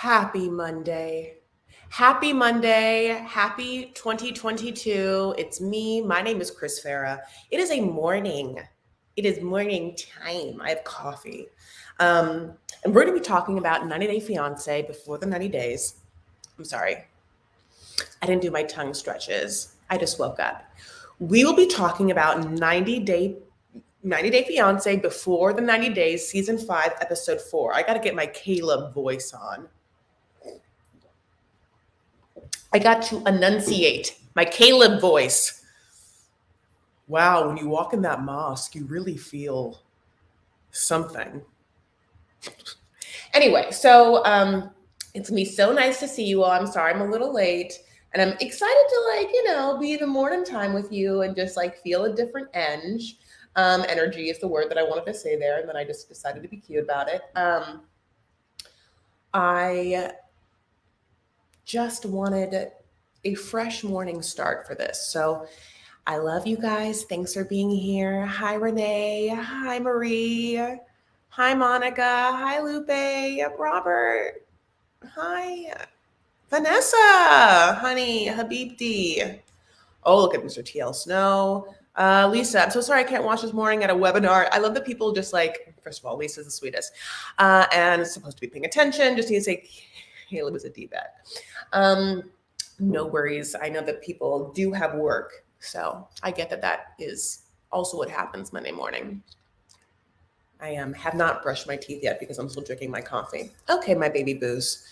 Happy Monday. Happy Monday. Happy 2022. It's me. My name is Chris Farah. It is a morning. It is morning time. I have coffee. And we're going to be talking about 90 Day Fiancé before the 90 days. I'm sorry. I didn't do my tongue stretches. I just woke up. We will be talking about 90 Day Fiancé before the 90 days, season 5, episode 4. I got to get my Caleb voice on. I got to enunciate my Caleb voice. Wow, when you walk in that mosque, you really feel something. Anyway, so it's gonna be so nice to see you all. I'm sorry I'm a little late, and I'm excited to be in the morning time with you and just feel a different energy is the word that I wanted to say there, and then I just decided to be cute about it. I just wanted a fresh morning start for this. So I love you guys. Thanks for being here. Hi, Renee. Hi, Marie. Hi, Monica. Hi, Lupe. Robert. Hi, Vanessa. Honey, Habibti. Oh, look at Mr. TL Snow. Lisa, I'm so sorry I can't watch this morning at a webinar. I love that people just first of all, Lisa's the sweetest. And it's supposed to be paying attention. Just need to say Caleb is a D-bag. No worries. I know that people do have work. So I get that is also what happens Monday morning. I have not brushed my teeth yet because I'm still drinking my coffee. Okay, my baby boos.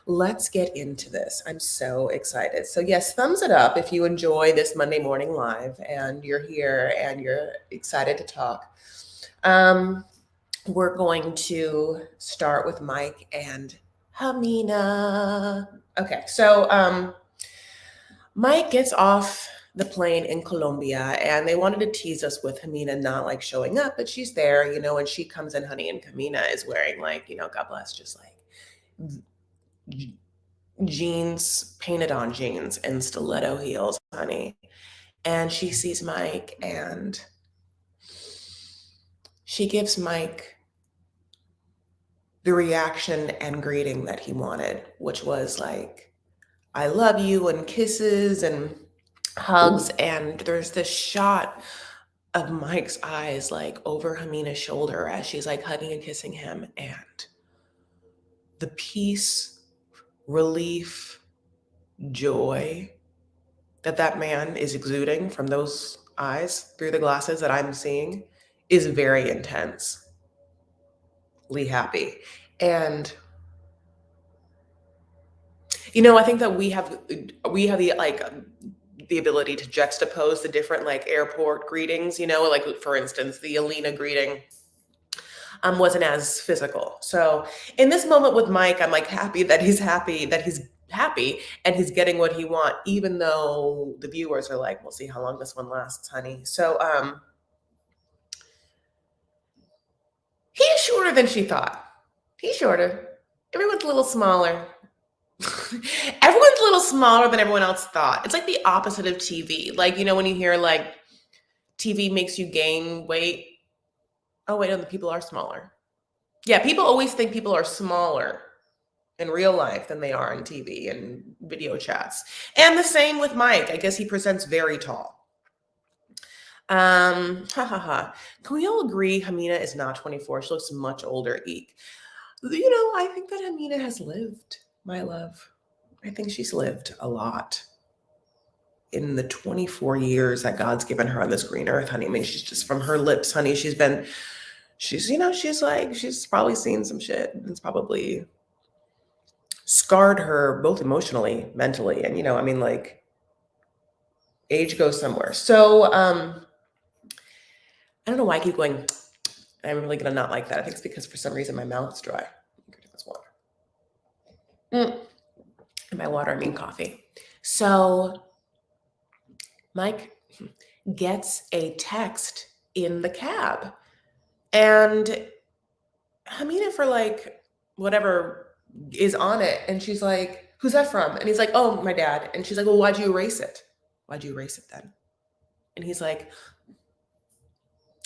Let's get into this. I'm so excited. So yes, thumbs it up if you enjoy this Monday morning live and you're here and you're excited to talk. We're going to start with Mike and Ximena. Okay, so Mike gets off the plane in Colombia, and they wanted to tease us with Ximena not showing up, but she's there, and she comes in, honey, and Ximena is wearing God bless, just jeans, painted on jeans and stiletto heels, honey. And she sees Mike and she gives Mike the reaction and greeting that he wanted, which was I love you and kisses and hugs. And there's this shot of Mike's eyes over Ximena's shoulder as she's hugging and kissing him, and the peace, relief, joy that man is exuding from those eyes through the glasses that I'm seeing is very intensely happy. And I think that we have the ability to juxtapose the different airport greetings, for instance, the Alina greeting wasn't as physical. So in this moment with Mike, I'm happy that he's happy and he's getting what he wants, even though the viewers are we'll see how long this one lasts, honey. So he's shorter than she thought. He's shorter. Everyone's a little smaller. Everyone's a little smaller than everyone else thought. It's the opposite of TV. When you hear TV makes you gain weight. Oh, wait, no, the people are smaller. Yeah, people always think people are smaller in real life than they are on TV and video chats. And the same with Mike. I guess he presents very tall. Can we all agree Ximena is not 24? She looks much older. Eek. I think that Ximena has lived, my love. I think she's lived a lot in the 24 years that God's given her on this green earth, honey. I mean, she's just, from her lips, honey, she's probably seen some shit. It's probably scarred her both emotionally, mentally, and age goes somewhere. So I don't know why I keep going. I'm really gonna not like that. I think it's because for some reason my mouth's dry. This water. And by water I mean coffee. So Mike gets a text in the cab, and Ximena for whatever is on it, and she's like, "Who's that from?" And he's like, "Oh, my dad." And she's like, "Well, why'd you erase it? Why'd you erase it then?" And he's like,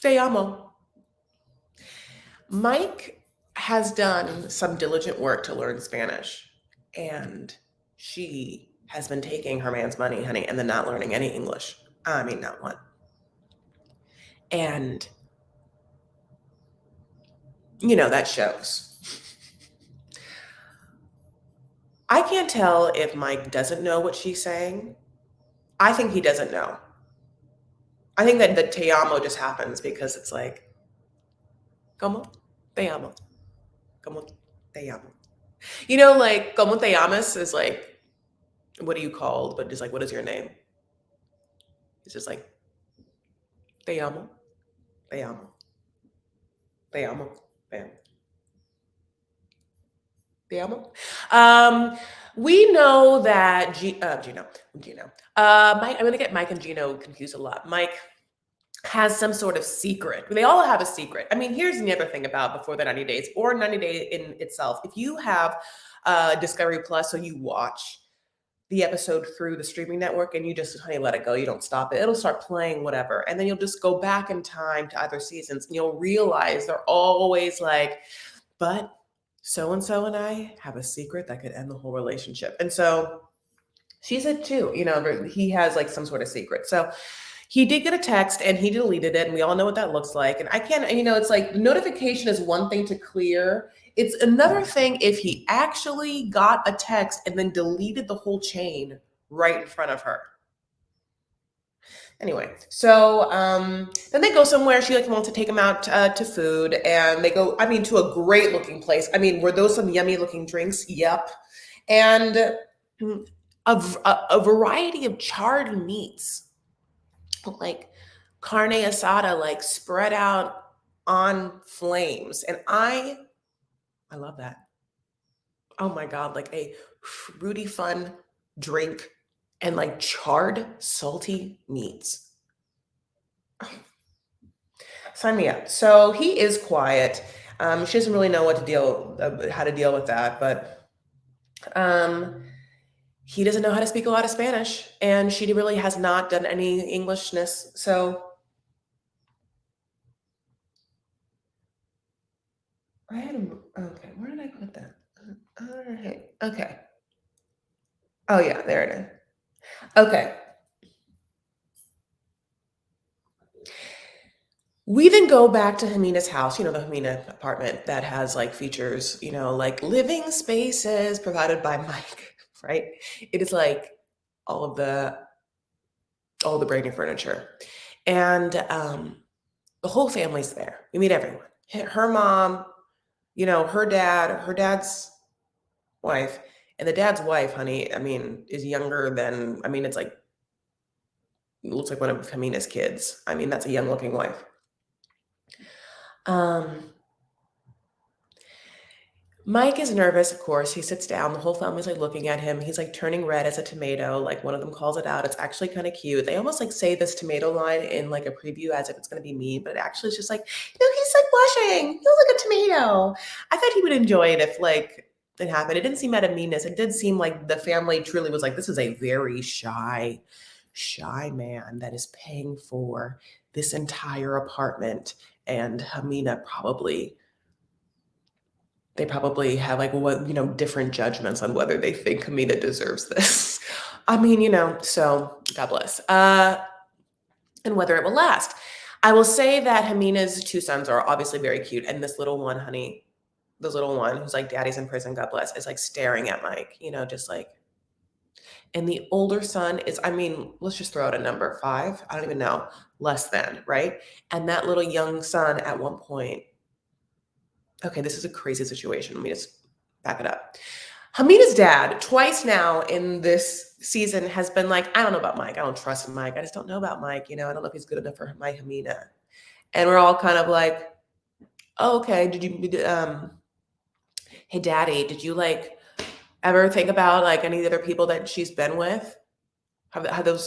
"Te amo." Mike has done some diligent work to learn Spanish. And she has been taking her man's money, honey, and then not learning any English. I mean, not one. And, that shows. I can't tell if Mike doesn't know what she's saying. I think he doesn't know. I think that the te amo just happens because it's like, como te amo, como te amo. Like, como te amas is like, what are you called? But just like, what is your name? It's just like, te amo, te amo, te amo, te amo. Te amo. We know that Gino. Mike, I'm going to get Mike and Gino confused a lot. Mike has some sort of secret. They all have a secret. I mean, here's the other thing about Before the 90 Days or 90 Day in itself. If you have Discovery Plus, so you watch the episode through the streaming network and you just, honey, let it go. You don't stop it. It'll start playing whatever. And then you'll just go back in time to other seasons and you'll realize they're always like, but so-and-so and I have a secret that could end the whole relationship. And so she said too, he has like some sort of secret. So he did get a text and he deleted it. And we all know what that looks like. And I can't, it's like the notification is one thing to clear. It's another thing if he actually got a text and then deleted the whole chain right in front of her. Anyway, so then they go somewhere. She wants to take him out to food, and they go, to a great looking place. Were those some yummy looking drinks? Yep. And a variety of charred meats, like carne asada, like spread out on flames. And I love that. Oh my God, like a fruity fun drink and like charred, salty meats. Sign me up. So he is quiet. She doesn't really know how to deal with that, but he doesn't know how to speak a lot of Spanish, and she really has not done any Englishness. So okay, where did I put that? All right. Okay. Oh yeah, there it is. Okay. We then go back to Ximena's house, the Ximena apartment that has like features, like living spaces provided by Mike, right? It is like all the brand new furniture. And the whole family's there. We meet everyone. Her mom, her dad, her dad's wife, and the dad's wife, honey, is younger than, it's like, it looks like one of Ximena's kids. That's a young looking wife. Mike is nervous, of course. He sits down. The whole family's like looking at him. He's like turning red as a tomato. Like one of them calls it out. It's actually kind of cute. They almost like say this tomato line in like a preview as if it's going to be mean, but actually it's just like, he's like blushing. He looks like a tomato. I thought he would enjoy it if like it happened. It didn't seem out of meanness. It did seem like the family truly was like, this is a very shy man that is paying for this entire apartment. And Ximena they probably have like different judgments on whether they think Ximena deserves this. So God bless. And whether it will last. I will say that Ximena's two sons are obviously very cute. And this little one, honey, this little one who's like, daddy's in prison, God bless, is like staring at Mike, just like. And the older son is, let's just throw out a number, 5. I don't even know, less than, right? And that little young son at one point, okay, this is a crazy situation. Let me just back it up. Ximena's dad, twice now in this season, has been like, I don't know about Mike. I don't trust Mike. I just don't know about Mike. I don't know if he's good enough for my Ximena. And we're all kind of like, oh, okay, hey, daddy, did you like ever think about like any of the other people that she's been with?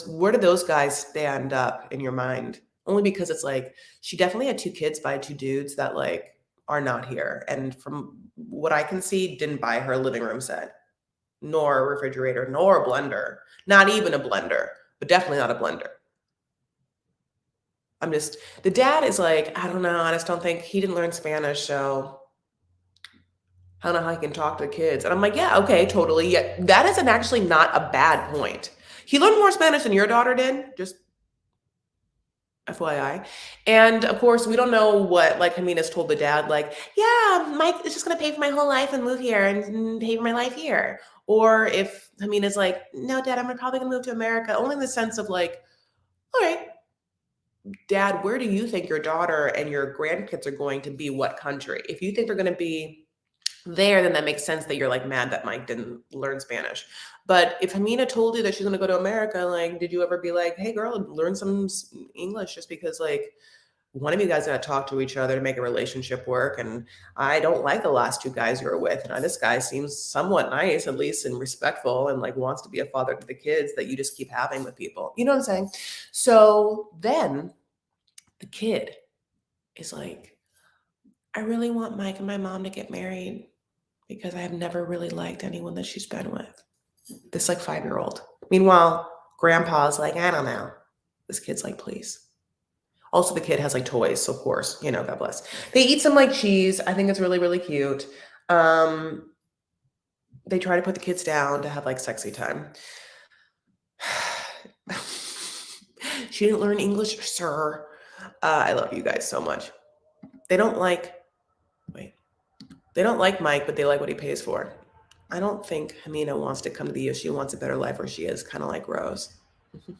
Where do those guys stand up in your mind? Only because it's like, she definitely had 2 kids by 2 dudes that like are not here. And from what I can see, didn't buy her a living room set, nor a refrigerator, nor a blender, not even a blender, but definitely not a blender. The dad is like, I don't know. I just don't think he didn't learn Spanish. So I don't know how he can talk to the kids. And I'm like, yeah, okay, totally. Yeah, that isn't actually not a bad point. He learned more Spanish than your daughter did, just FYI. And of course, we don't know what like Jimena's told the dad, like, yeah, Mike is just gonna pay for my whole life and move here and pay for my life here. Or if Jimena's like, no, Dad, I'm probably gonna move to America, only in the sense of like, all right, Dad, where do you think your daughter and your grandkids are going to be? What country? If you think they're gonna be there, then that makes sense that you're like mad that Mike didn't learn Spanish. But if Ximena told you that she's gonna go to America, like, did you ever be like, hey girl, learn some English just because like one of you guys gotta talk to each other to make a relationship work? And I don't like the last two guys you were with. And this guy seems somewhat nice, at least, and respectful, and like wants to be a father to the kids that you just keep having with people. You know what I'm saying? So then the kid is like, I really want Mike and my mom to get married because I have never really liked anyone that she's been with. This like 5-year-old. Meanwhile, grandpa's like, I don't know. This kid's like, please. Also, the kid has like toys, so of course, you know, God bless. They eat some like cheese. I think it's really, really cute. They try to put the kids down to have like sexy time. She didn't learn English, sir. I love you guys so much. They don't like Mike, but they like what he pays for. I don't think Ximena wants to come to the U.S. She wants a better life where she is, kind of like Rose.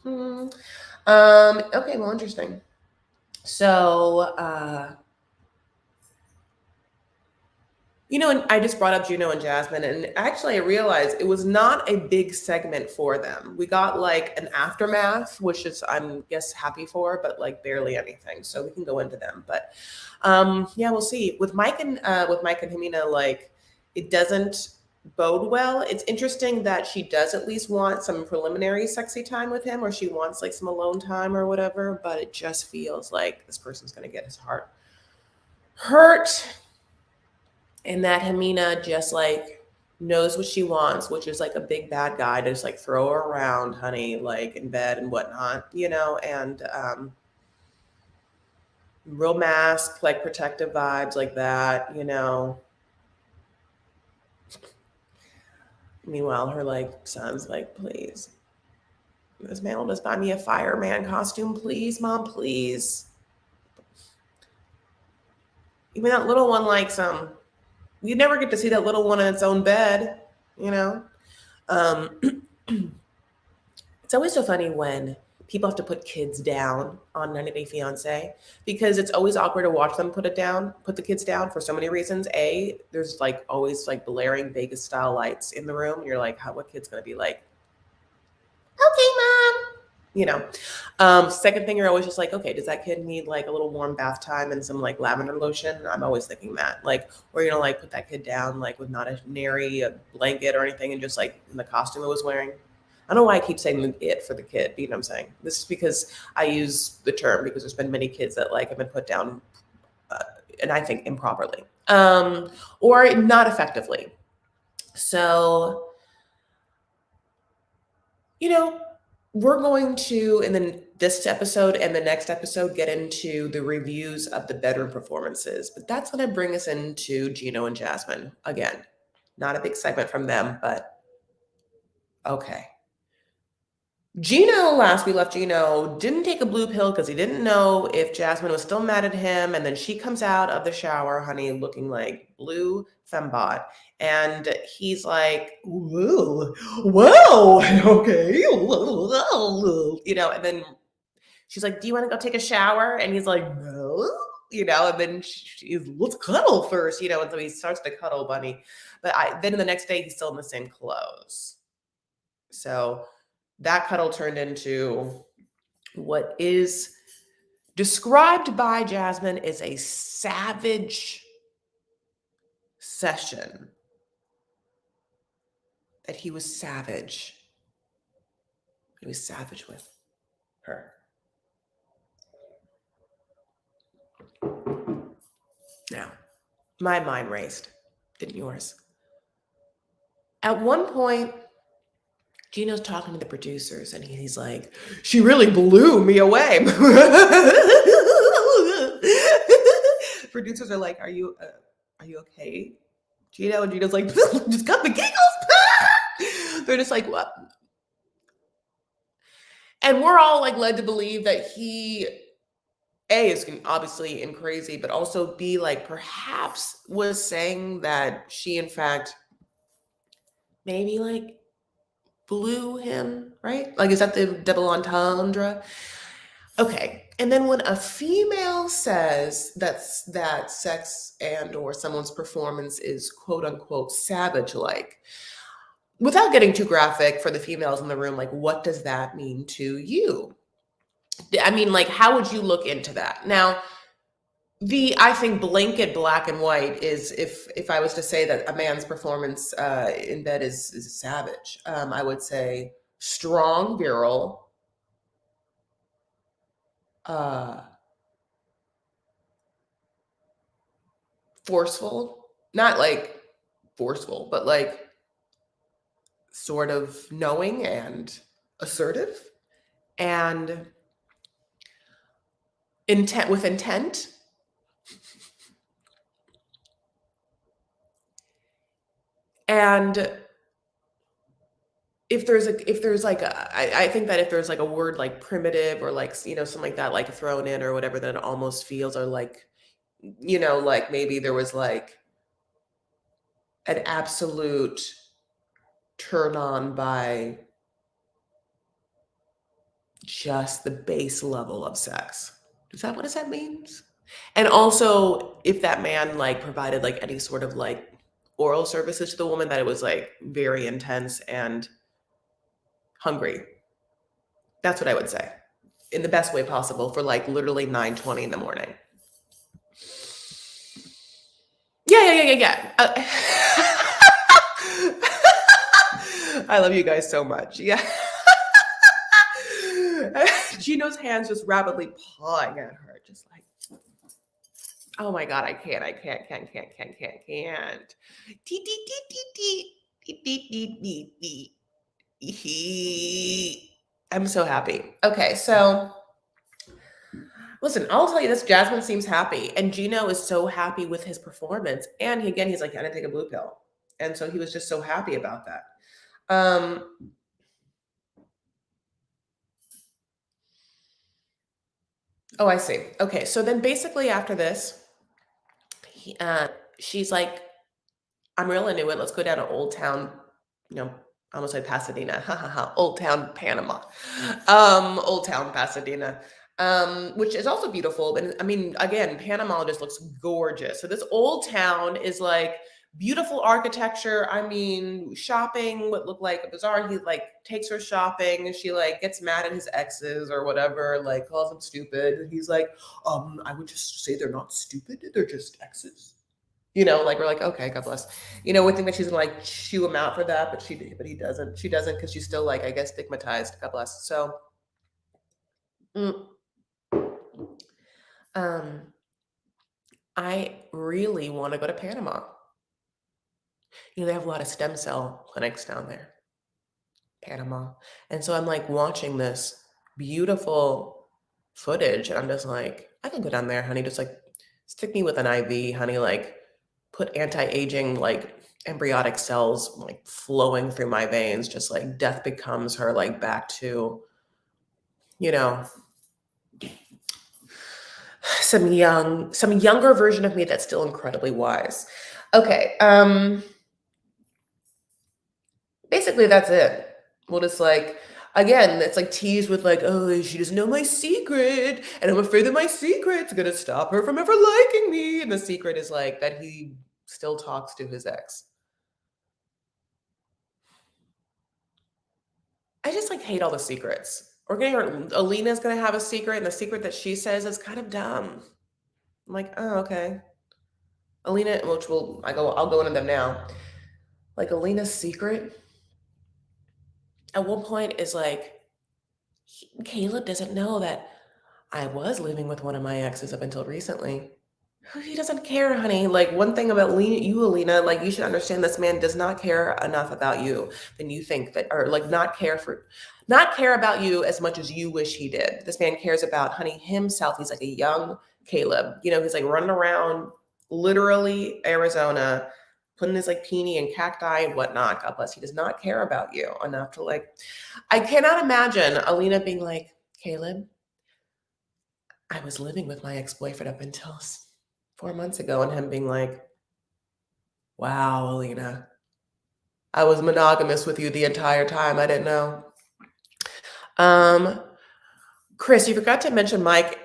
Okay, well, interesting. So, you know, and I just brought up Gino and Jasmine, and actually I realized it was not a big segment for them. We got like an aftermath, which is I'm guess happy for, but like barely anything. So we can go into them. But yeah, we'll see. With Mike and Ximena, like it doesn't bode well. It's interesting that she does at least want some preliminary sexy time with him, or she wants like some alone time or whatever, but it just feels like this person's gonna get his heart hurt. And that Ximena just like knows what she wants, which is like a big bad guy to just like throw her around, honey, like in bed and whatnot, you know, and real mask, like protective vibes like that, you know. Meanwhile, her like son's like, please, this man will just buy me a fireman costume, please, mom, please. Even that little one likes him. You never get to see that little one in its own bed, you know? It's always so funny when people have to put kids down on 90 Day Fiancé because it's always awkward to watch them put the kids down for so many reasons. A, there's like always like blaring Vegas style lights in the room. You're like, what kid's gonna be like, okay, mom, you know? Second thing, you're always just like, okay, does that kid need like a little warm bath time and some like lavender lotion? I'm always thinking that, like, or you're gonna like put that kid down like with not a nary a blanket or anything and just like in the costume it was wearing. I don't know why I keep saying it for the kid, you know what I'm saying? This is because I use the term because there's been many kids that like have been put down and I think improperly or not effectively. So, you know, we're going to, in this episode and the next episode, get into the reviews of the bedroom performances. But that's going to bring us into Gino and Jasmine. Again, not a big segment from them, but okay. Gino, last we left Gino, didn't take a blue pill because he didn't know if Jasmine was still mad at him. And then she comes out of the shower, honey, looking like blue fembot. And he's like, whoa, okay. You know, and then she's like, do you want to go take a shower? And he's like, no, you know, and then she's, let's cuddle first, you know, and so he starts to cuddle bunny. But then the next day, he's still in the same clothes. So that cuddle turned into what is described by Jasmine as a savage session. That he was savage. He was savage with her. Now, my mind raced. Didn't yours? At one point, Gino's talking to the producers and he's like, she really blew me away. Producers are like, are you okay, Gino, and Gino's like, just got the giggles. They're just like, what? And we're all like led to believe that he, A, is obviously in crazy, but also B, like perhaps was saying that she, in fact, maybe like blew him, right? Like, is that the double entendre? Okay. And then when a female says that sex and or someone's performance is quote unquote savage like, without getting too graphic for the females in the room, like what does that mean to you? I mean, like, how would you look into that? Now, I think blanket black and white is if I was to say that a man's performance in bed is savage, I would say strong, virile, uh, forceful, not like forceful, but like sort of knowing and assertive and intent with intent. And if there's like I think that if there's like a word like primitive or like, you know, something like that, like thrown in or whatever, then it almost feels or like, you know, like maybe there was like an absolute turn on by just the base level of sex. Is that what that means? And also if that man like provided like any sort of like oral services to the woman, that it was like very intense and hungry. That's what I would say in the best way possible for like literally 9:20 in the morning. Yeah. I love you guys so much. Yeah. Gino's hands just rapidly pawing at her, just like, oh my God, I can't. Dee, dee, dee, dee, dee. Dee, dee, dee, dee, dee. I'm so happy. Okay, so listen, I'll tell you this, Jasmine seems happy, and Gino is so happy with his performance. And he's like, I didn't take a blue pill. And so he was just so happy about that. Oh, I see. Okay, so then basically after this, she's like, I'm real into it. Let's go down to Old Town, you know, I almost said Pasadena. Ha ha ha. Old Town Panama. Old Town Pasadena. Which is also beautiful. And I mean, again, Panama just looks gorgeous. So this old town is like beautiful architecture. I mean, shopping would look like a bazaar. He like takes her shopping and she like gets mad at his exes or whatever, like calls them stupid. And he's like, I would just say they're not stupid, they're just exes. You know, like we're like, okay, God bless. You know, we think that she's gonna like chew him out for that, but he doesn't. She doesn't because she's still like, I guess, stigmatized. God bless. So, I really want to go to Panama. You know, they have a lot of stem cell clinics down there, Panama. And so I'm like watching this beautiful footage, and I'm just like, I can go down there, honey. Just like stick me with an IV, honey. Like put anti-aging like embryonic cells like flowing through my veins, just like death becomes her, like back to, you know, some younger version of me that's still incredibly wise. Okay. Basically that's it. We'll just like, again, it's like teased with like, oh, she doesn't know my secret, and I'm afraid that my secret's gonna stop her from ever liking me. And the secret is like that he still talks to his ex. I just like hate all the secrets. Alina's gonna have a secret, and the secret that she says is kind of dumb. I'm like, oh, okay. Alina, I'll go into them now. Like Alina's secret at one point is like, Caleb doesn't know that I was living with one of my exes up until recently. He doesn't care, honey. Like one thing about Alina, like you should understand this man does not care enough about you than you think that, or like not care about you as much as you wish he did. This man cares about, honey, himself. He's like a young Caleb. You know, he's like running around literally Arizona, putting his like peony and cacti and whatnot. God bless. He does not care about you enough to like. I cannot imagine Alina being like, Caleb, I was living with my ex-boyfriend up until 4 months ago, and him being like, wow, Alina, I was monogamous with you the entire time. I didn't know. Chris, you forgot to mention Mike.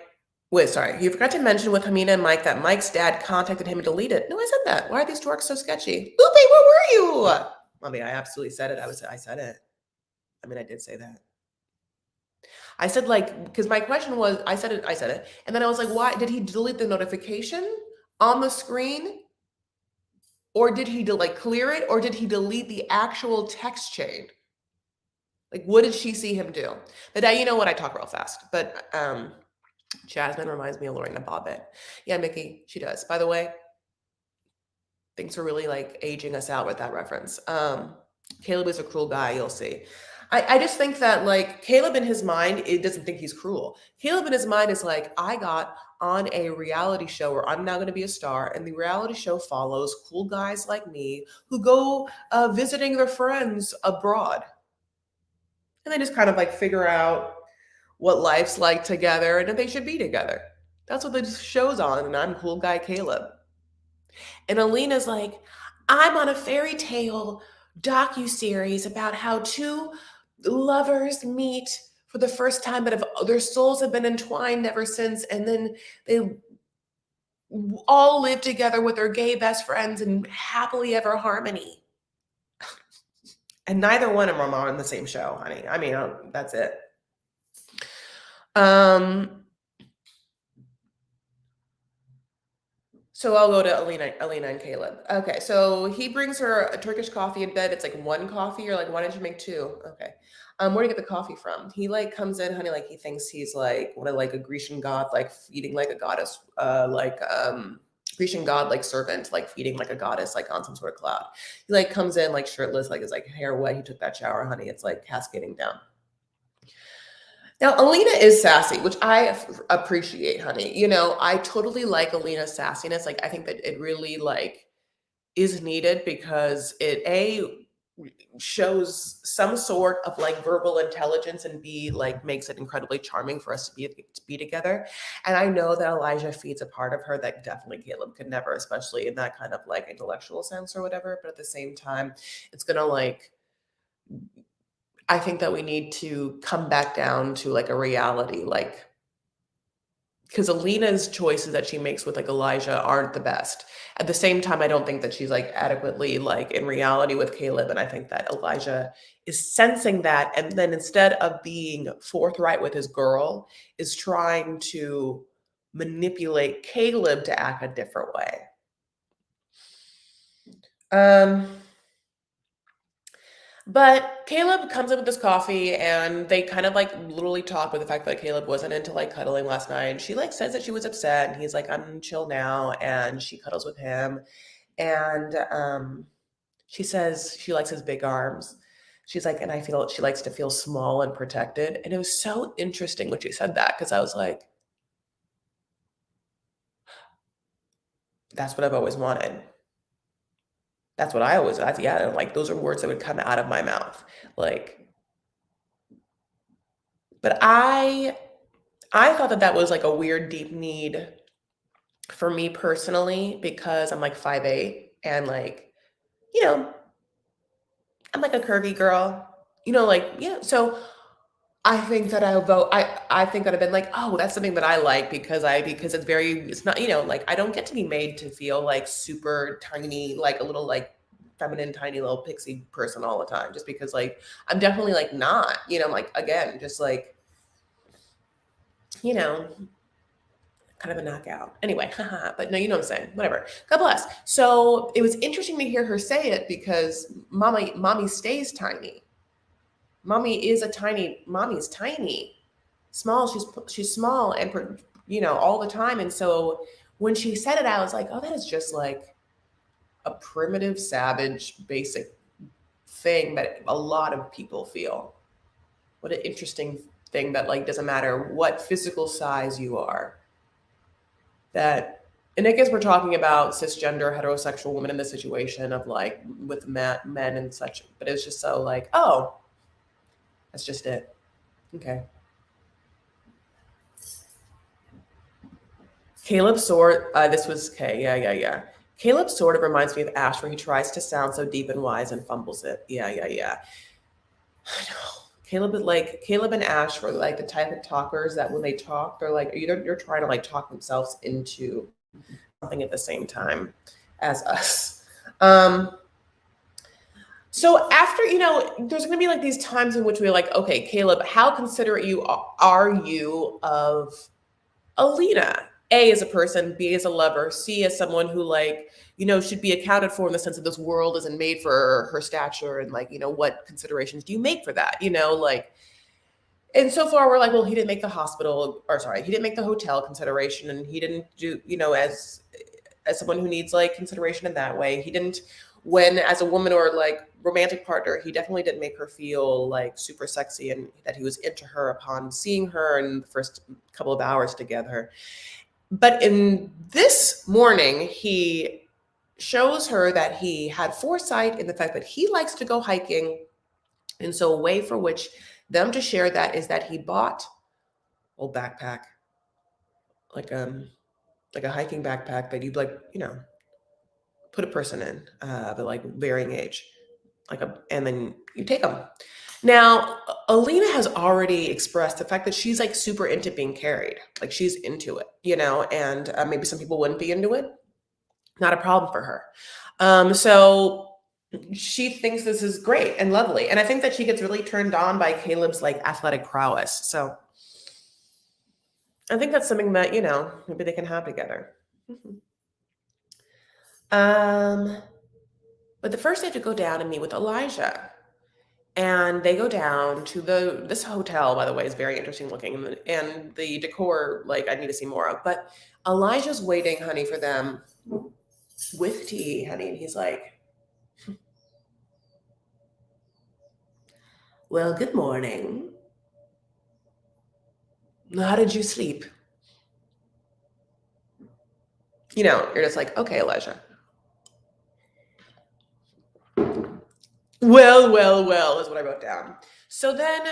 Wait, sorry. You forgot to mention with Ximena and Mike that Mike's dad contacted him and deleted it. No, I said that. Why are these dorks so sketchy? Lupe, where were you? Mommy, I absolutely said it. I said it. I mean, I did say that. I said like, because my question was, I said it. And then I was like, why did he delete the notification on the screen? Or did he like clear it? Or did he delete the actual text chain? Like, what did she see him do? But you know what? I talk real fast. But Jasmine reminds me of Lorena Bobbitt. Yeah, Mickey, she does. By the way, thanks for really like aging us out with that reference. Caleb is a cruel guy, you'll see. I just think that like Caleb in his mind, it doesn't think he's cruel. Caleb in his mind is like, I got on a reality show where I'm now going to be a star, and the reality show follows cool guys like me who go visiting their friends abroad. And they just kind of like figure out what life's like together and if they should be together. That's what the show's on, and I'm cool guy Caleb. And Alina's like, I'm on a fairy tale docu-series about how two lovers meet for the first time, but their souls have been entwined ever since, and then they all live together with their gay best friends in happily ever harmony. And neither one of them are on the same show, honey. I mean, that's it. So I'll go to Alina and Caleb. Okay, so he brings her a Turkish coffee in bed. It's like one coffee. You're like, why didn't you make two? Okay. Where do you get the coffee from? He like comes in, honey, like he thinks he's like one of like a Grecian god, like feeding like a goddess, Grecian god like servant, like feeding like a goddess, like on some sort of cloud. He like comes in like shirtless, like his like hair wet. He took that shower, honey. It's like cascading down. Now, Alina is sassy, which I appreciate, honey. You know, I totally like Alina's sassiness. Like, I think that it really like is needed because it shows some sort of like verbal intelligence, and B like makes it incredibly charming for us to be together. And I know that Elijah feeds a part of her that definitely Caleb could never, especially in that kind of like intellectual sense or whatever. But at the same time, it's gonna like I think that we need to come back down to like a reality, like because Alina's choices that she makes with like Elijah aren't the best. At the same time, I don't think that she's like adequately like in reality with Caleb. And I think that Elijah is sensing that. And then instead of being forthright with his girl, is trying to manipulate Caleb to act a different way. But Caleb comes in with this coffee, and they kind of like literally talk with the fact that Caleb wasn't into like cuddling last night. And she like says that she was upset, and he's like, I'm chill now. And she cuddles with him. And she says she likes his big arms. She's like, and I feel she likes to feel small and protected. And it was so interesting when she said that, because I was like, that's what I've always wanted. That's what I always, yeah, like those are words that would come out of my mouth. Like, but I thought that that was like a weird, deep need for me personally, because I'm like 5'8", and like, you know, I'm like a curvy girl, you know, like, yeah. So I think that I think that I've been like, oh, that's something that I like because it's very, it's not, you know, like I don't get to be made to feel like super tiny, like a little like feminine, tiny little pixie person all the time, just because like, I'm definitely like not, you know, like, again, just like, you know, kind of a knockout. Anyway, but no, you know what I'm saying. Whatever. God bless. So it was interesting to hear her say it, because mommy stays tiny. Mommy's tiny, small. She's small and you know all the time. And so when she said it, I was like, oh, that is just like a primitive, savage, basic thing that a lot of people feel. What an interesting thing that like doesn't matter what physical size you are, that And I guess we're talking about cisgender heterosexual women in the situation of like with men and such, but it's just so like, oh, that's just it. Okay. Caleb sort this was okay, yeah. Caleb sort of reminds me of Ash where he tries to sound so deep and wise and fumbles it. Yeah. I know. Caleb and Ash were like the type of talkers that when they talk, they're like either you're trying to like talk themselves into something at the same time as us. So after, there's going to be like these times in which we're like, okay, Caleb, how considerate are you of Alina? A as a person, B as a lover, C as someone who like, should be accounted for in the sense that this world isn't made for her stature and like, what considerations do you make for that? Like, and so far we're like, well, he didn't make the he didn't make the hotel consideration and he didn't do, as someone who needs like consideration in that way. He didn't, when as a woman or like romantic partner, he definitely didn't make her feel like super sexy and that he was into her upon seeing her in the first couple of hours together. But in this morning, he shows her that he had foresight in the fact that he likes to go hiking. And so a way for which them to share that is that he bought a backpack, like a hiking backpack that you'd like, put a person in, but like varying age, and then you take them. Now, Alina has already expressed the fact that she's like super into being carried, like she's into it, and maybe some people wouldn't be into it. Not a problem for her. So she thinks this is great and lovely, and I think that she gets really turned on by Caleb's like athletic prowess. So I think that's something that maybe they can have together. But the first they have to go down and meet with Elijah. And they go down to this hotel, by the way, is very interesting looking. And the decor, like, I need to see more of. But Elijah's waiting, honey, for them with tea, honey. And he's like, well, good morning. How did you sleep? You're just like, okay, Elijah. Well, is what I wrote down. So then,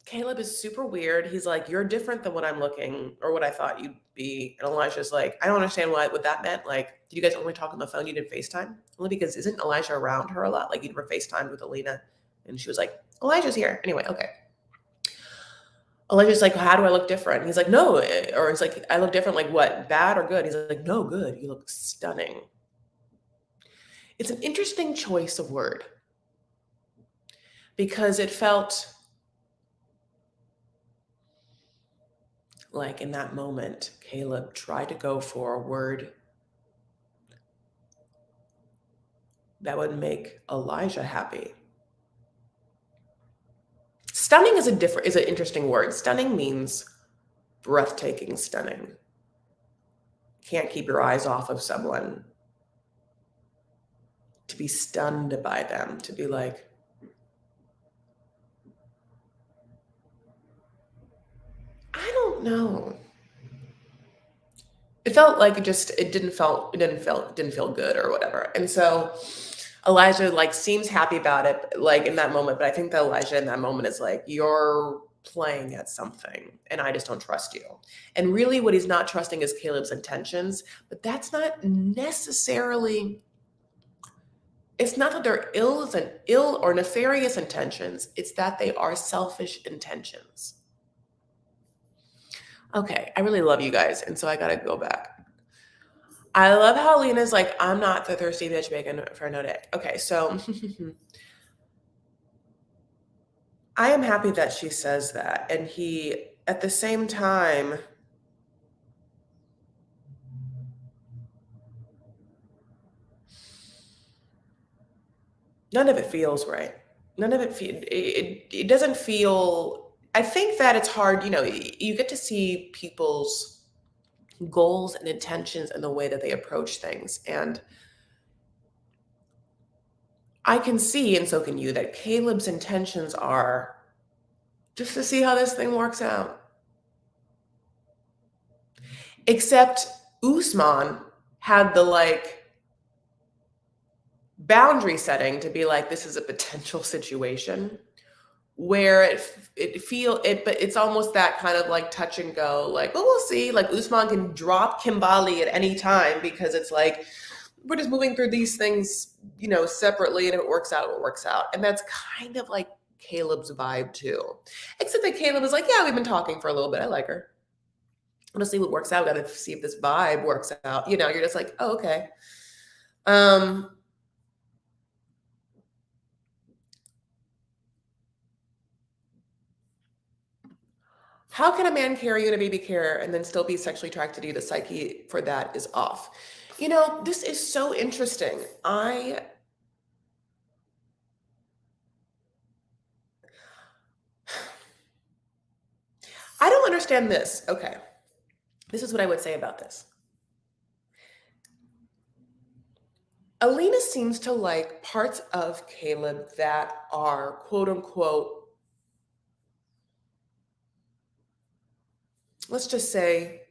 Caleb is super weird. He's like, you're different than what I'm looking or what I thought you'd be. And Elijah's like, I don't understand what that meant. Like, did you guys only talk on the phone? You did FaceTime? Only because isn't Elijah around her a lot? Like, you never FaceTimed with Alina. And she was like, Elijah's here. Anyway, okay. Elijah's like, how do I look different? He's like, no. Or he's like, I look different. Like, what? Bad or good? He's like, no, good. You look stunning. It's an interesting choice of word because it felt like in that moment, Caleb tried to go for a word that would make Elijah happy. Stunning is an interesting word. Stunning means breathtaking, stunning. Can't keep your eyes off of someone. To be stunned by them, to be like, I don't know. It felt like it didn't feel good or whatever. And so Elijah like seems happy about it, like in that moment. But I think that Elijah in that moment is like, you're playing at something and I just don't trust you. And really what he's not trusting is Caleb's intentions, but that's not necessarily, it's not that they're ill or nefarious intentions. It's that they are selfish intentions. Okay, I really love you guys. And so I got to go back. I love how Lena's like, I'm not the thirsty bitch begging for no dick. Okay, so I am happy that she says that. And he, at the same time, none of it feels right. None of it doesn't feel, I think that it's hard, you get to see people's goals and intentions and the way that they approach things. And I can see, and so can you, that Caleb's intentions are just to see how this thing works out. Except Usman had the like boundary setting to be like, this is a potential situation where but it's almost that kind of like touch and go, like, well, we'll see. Like Usman can drop Kimbali at any time because it's like we're just moving through these things, separately, and if it works out, it works out. And that's kind of like Caleb's vibe too. Except that Caleb is like, yeah, we've been talking for a little bit. I like her. I'm gonna see what works out. Gotta see if this vibe works out. You're just like, oh, okay. How can a man carry you in a baby carrier and then still be sexually attracted to you? The psyche for that is off. This is so interesting. I don't understand this. Okay. This is what I would say about this. Alina seems to like parts of Caleb that are quote unquote, let's just say,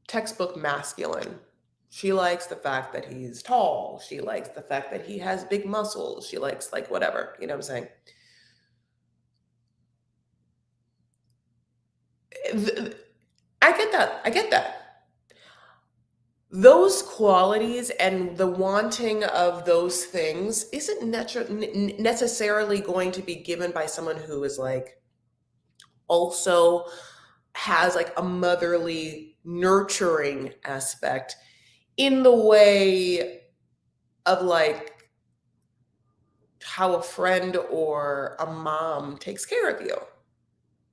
textbook masculine. She likes the fact that he's tall. She likes the fact that he has big muscles. She likes like whatever, you know what I'm saying? I get that. I get that. Those qualities and the wanting of those things isn't necessarily going to be given by someone who is like also has like a motherly nurturing aspect in the way of like how a friend or a mom takes care of you.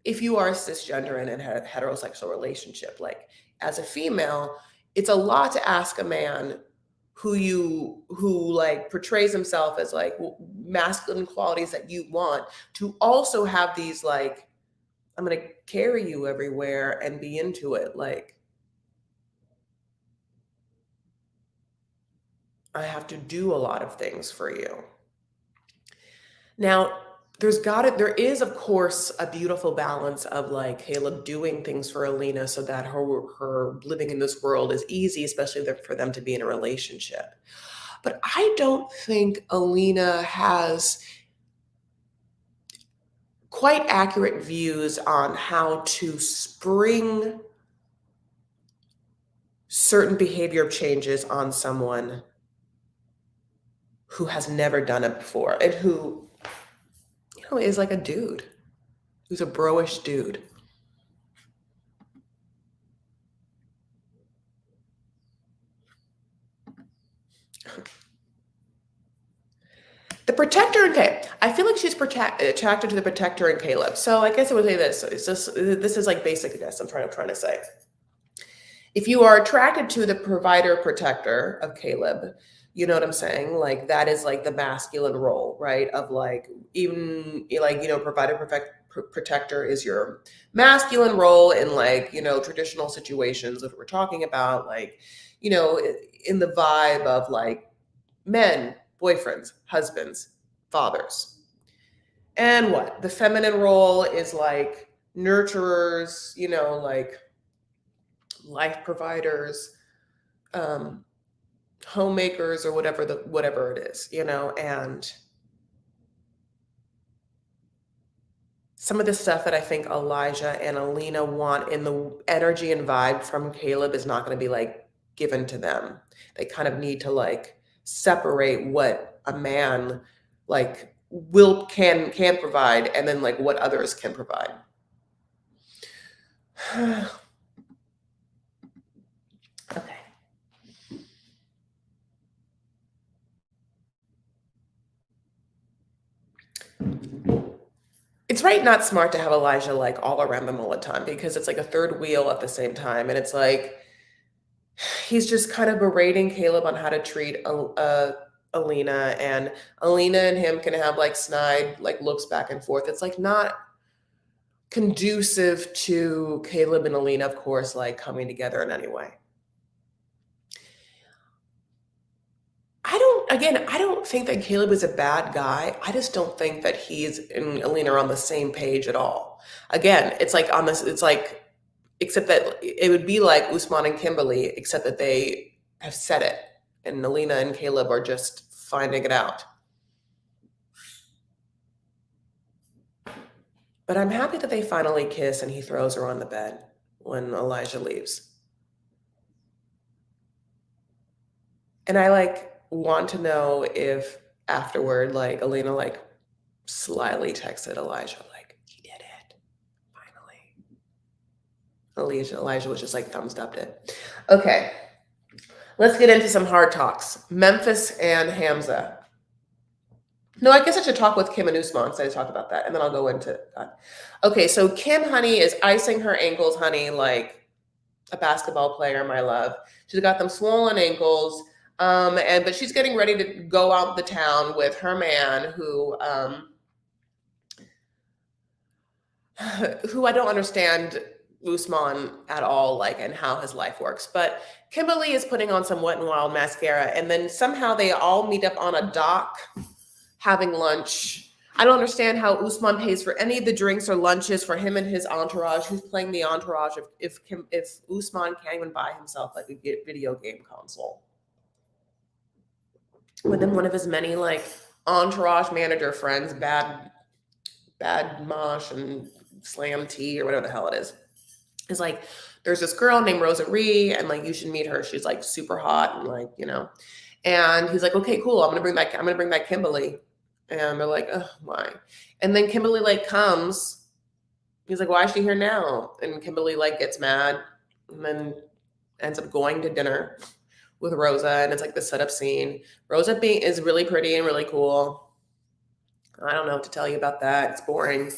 If you are cisgender and in a heterosexual relationship, like as a female, it's a lot to ask a man who like portrays himself as like masculine qualities that you want to also have these like, I'm going to carry you everywhere and be into it. Like, I have to do a lot of things for you. Now, there is, of course, a beautiful balance of like Caleb doing things for Alina so that her living in this world is easy, especially for them to be in a relationship. But I don't think Alina has quite accurate views on how to spring certain behavior changes on someone who has never done it before and who is like a dude, who's a bro-ish dude. The protector in Caleb. I feel like she's attracted to the protector in Caleb. So I guess I would say this. This is like basic this I'm trying to say. If you are attracted to the provider protector of Caleb, you know what I'm saying? Like that is like the masculine role, right? Of like, even like, provider protector is your masculine role in like, traditional situations that we're talking about, like, in the vibe of like men, boyfriends, husbands, fathers. And what? The feminine role is like nurturers, like life providers, homemakers, or whatever it is, and some of the stuff that I think Elijah and Alina want in the energy and vibe from Caleb is not going to be like given to them. They kind of need to like separate what a man like can provide and then like what others can provide. Okay. It's right, not smart to have Elijah like all around them all the time because it's like a third wheel at the same time. And it's like, he's just kind of berating Caleb on how to treat Alina, and Alina and him can have like snide like looks back and forth. It's like not conducive to Caleb and Alina, of course, like coming together in any way. I don't think that Caleb is a bad guy. I just don't think that he's and Alina are on the same page at all. Again, it's like except that it would be like Usman and Kimberly, except that they have said it, and Alina and Caleb are just finding it out. But I'm happy that they finally kiss and he throws her on the bed when Elijah leaves. And I like want to know if afterward, like Alina like slyly texted Elijah, like, he did it. Finally. Elijah was just like thumbs upped it. Okay. Let's get into some hard talks. Memphis and Hamza. No, I guess I should talk with Kim and Usman instead of talk about that, and then I'll go into that. Okay, so Kim, honey, is icing her ankles, honey, like a basketball player, my love. She's got them swollen ankles, but she's getting ready to go out the town with her man, who I don't understand Usman at all, like, and how his life works. But Kimberly is putting on some Wet n Wild mascara, and then somehow they all meet up on a dock having lunch. I don't understand how Usman pays for any of the drinks or lunches for him and his entourage. Who's playing the entourage if Usman can't even buy himself like a video game console? Within one of his many like entourage manager friends, Bad Mosh and Slam T or whatever the hell it is like, there's this girl named Rosary, and like you should meet her. She's like super hot and like, you know. And he's like, okay, cool. I'm gonna bring back Kimberly. And they're like, oh, why? And then Kimberly like comes. He's like, why is she here now? And Kimberly like gets mad and then ends up going to dinner with Rosa. And it's like the setup scene. Rosa is really pretty and really cool. I don't know what to tell you about that. It's boring.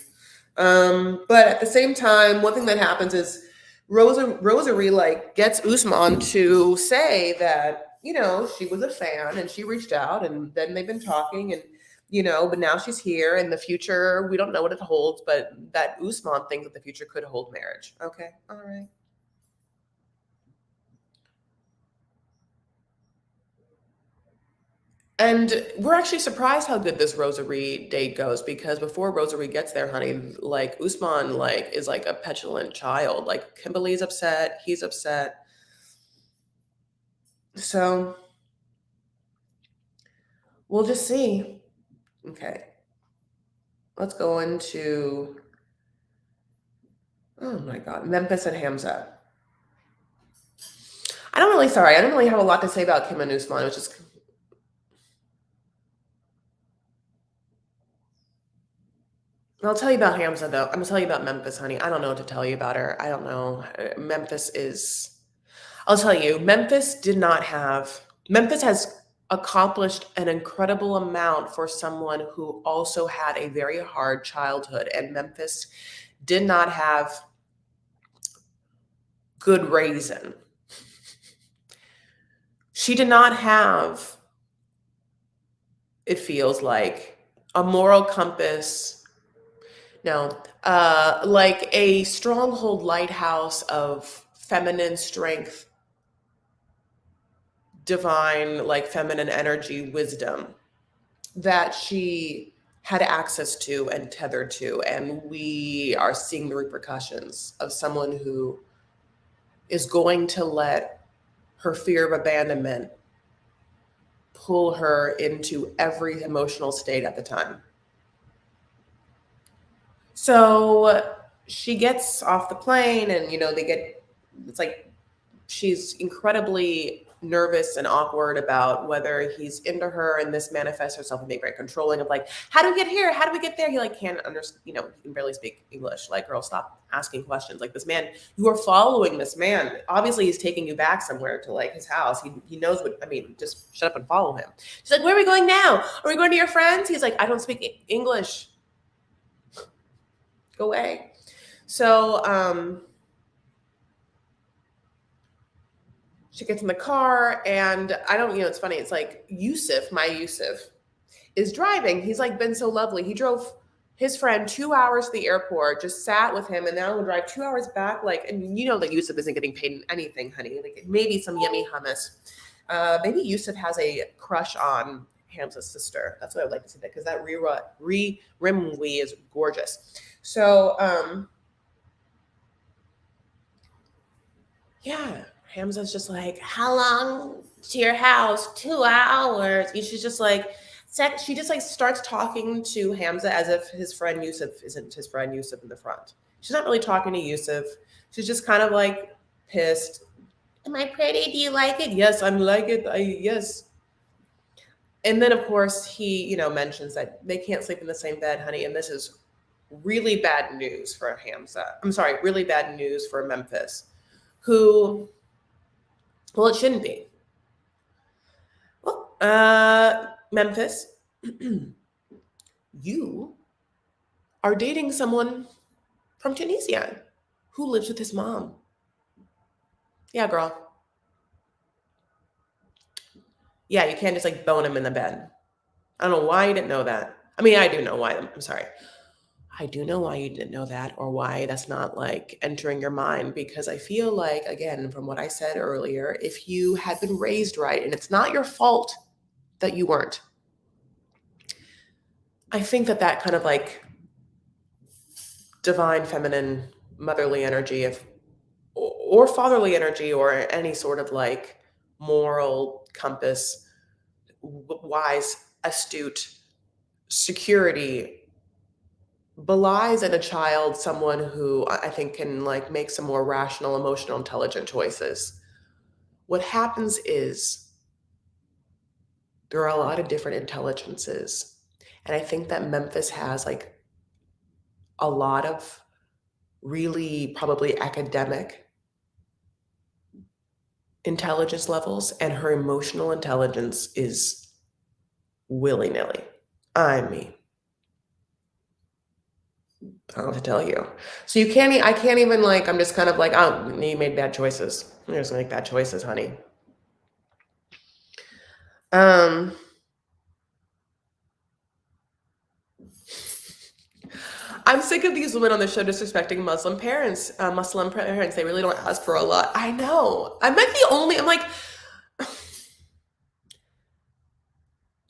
But at the same time, one thing that happens is Rosary like gets Usman to say that, you know, she was a fan and she reached out, and then they've been talking, and you know, but now she's here. In the future, we don't know what it holds, but that Usman thinks that the future could hold marriage. Okay, all right. And we're actually surprised how good this Rosary date goes, because before Rosary gets there, honey, like Usman like is like a petulant child. Like Kimberly's upset, he's upset. So we'll just see. Okay. Let's go into, oh my God, Memphis and Hamza. I don't really have a lot to say about Kim and Usman. It was just, I'll tell you about Hamza though. I'm gonna tell you about Memphis, honey. I don't know what to tell you about her. I don't know. I'll tell you, Memphis has accomplished an incredible amount for someone who also had a very hard childhood. And Memphis did not have good raising. She did not have, it feels like, a moral compass. No, like a stronghold lighthouse of feminine strength, divine, like feminine energy, wisdom that she had access to and tethered to. And we are seeing the repercussions of someone who is going to let her fear of abandonment pull her into every emotional state at the time. So she gets off the plane, and, you know, it's like she's incredibly nervous and awkward about whether he's into her, and this manifests herself in being very controlling of like, how do we get here? How do we get there? He like can't understand, you know, he can barely speak English. Like, girl, stop asking questions. Like, this man, you are following this man. Obviously he's taking you back somewhere to like his house. He knows what, I mean, just shut up and follow him. She's like, where are we going now? Are we going to your friends? He's like, I don't speak English. Go away. So, she gets in the car, and I don't, you know, it's funny. It's like Yusuf is driving. He's like been so lovely. He drove his friend 2 hours to the airport, just sat with him, and now he'll drive 2 hours back. Like, and you know that Yusuf isn't getting paid anything, honey. Like maybe some yummy hummus. Maybe Yusuf has a crush on Hamza's sister. That's what I'd like to say, because that Rimwe is gorgeous. So, Yeah. Hamza's just like, how long to your house? 2 hours. And she's just like, she just like starts talking to Hamza as if his friend Yusuf isn't his friend Yusuf in the front. She's not really talking to Yusuf. She's just kind of like pissed. Am I pretty? Do you like it? Yes, I'm like it. Yes. And then of course he, mentions that they can't sleep in the same bed, honey. And this is really bad news for Hamza. I'm sorry, really bad news for Memphis, who, well, it shouldn't be. Well, Memphis, you are dating someone from Tunisia who lives with his mom. Yeah, girl. Yeah, you can't just like bone him in the bed. I don't know why you didn't know that. I mean, I do know why. I'm sorry. I do know why you didn't know that, or why that's not like entering your mind, because I feel like, again, from what I said earlier, if you had been raised right, and it's not your fault that you weren't, I think that kind of like divine feminine motherly energy, or fatherly energy, or any sort of like moral compass, wise, astute security, belies in a child someone who I think can like make some more rational, emotional, intelligent choices. What happens is there are a lot of different intelligences. And I think that Memphis has like a lot of really probably academic intelligence levels, and her emotional intelligence is willy-nilly. I mean, I don't know what to tell you. So I can't even like, I'm just kind of like, oh, you made bad choices. You're just gonna make bad choices, honey. Um, I'm sick of these women on the show disrespecting Muslim parents. Muslim parents, they really don't ask for a lot. I know. I'm like the only. I'm like,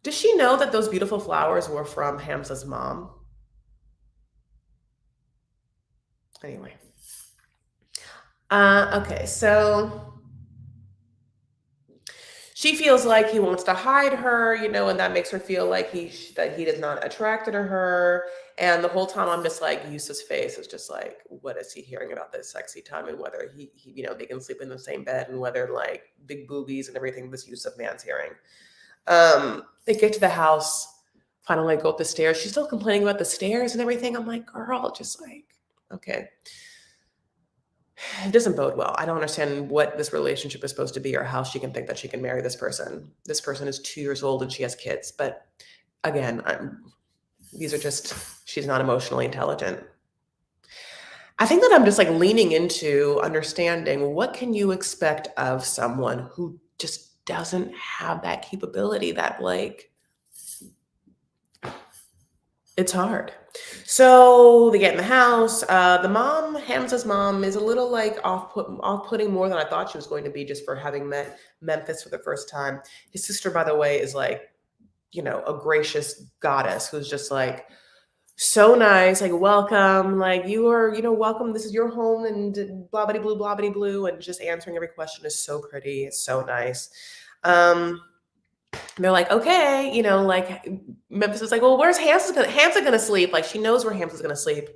does she know that those beautiful flowers were from Hamza's mom? Anyway. Okay, so she feels like he wants to hide her, and that makes her feel like that he is not attracted to her. And the whole time I'm just like, Yusuf's face is just like, what is he hearing about this sexy time, and whether he they can sleep in the same bed, and whether like big boobies and everything this Yusuf man's hearing. They get to the house, finally go up the stairs. She's still complaining about the stairs and everything. I'm like, girl, just like, okay. It doesn't bode well. I don't understand what this relationship is supposed to be, or how she can think that she can marry this person. This person is 2 years old and she has kids. But again, she's not emotionally intelligent. I think that I'm just like leaning into understanding, what can you expect of someone who just doesn't have that capability, that like, it's hard. So they get in the house. Hamza's mom, is a little like off-putting more than I thought she was going to be, just for having met Memphis for the first time. His sister, by the way, is like, a gracious goddess who's just like so nice, like, welcome, like, you are, welcome. This is your home, and blah blah blue, and just answering every question is so pretty. It's so nice. And they're like, okay, like Memphis is like, well, where's Hamza gonna sleep? Like, she knows where Hamza's gonna sleep.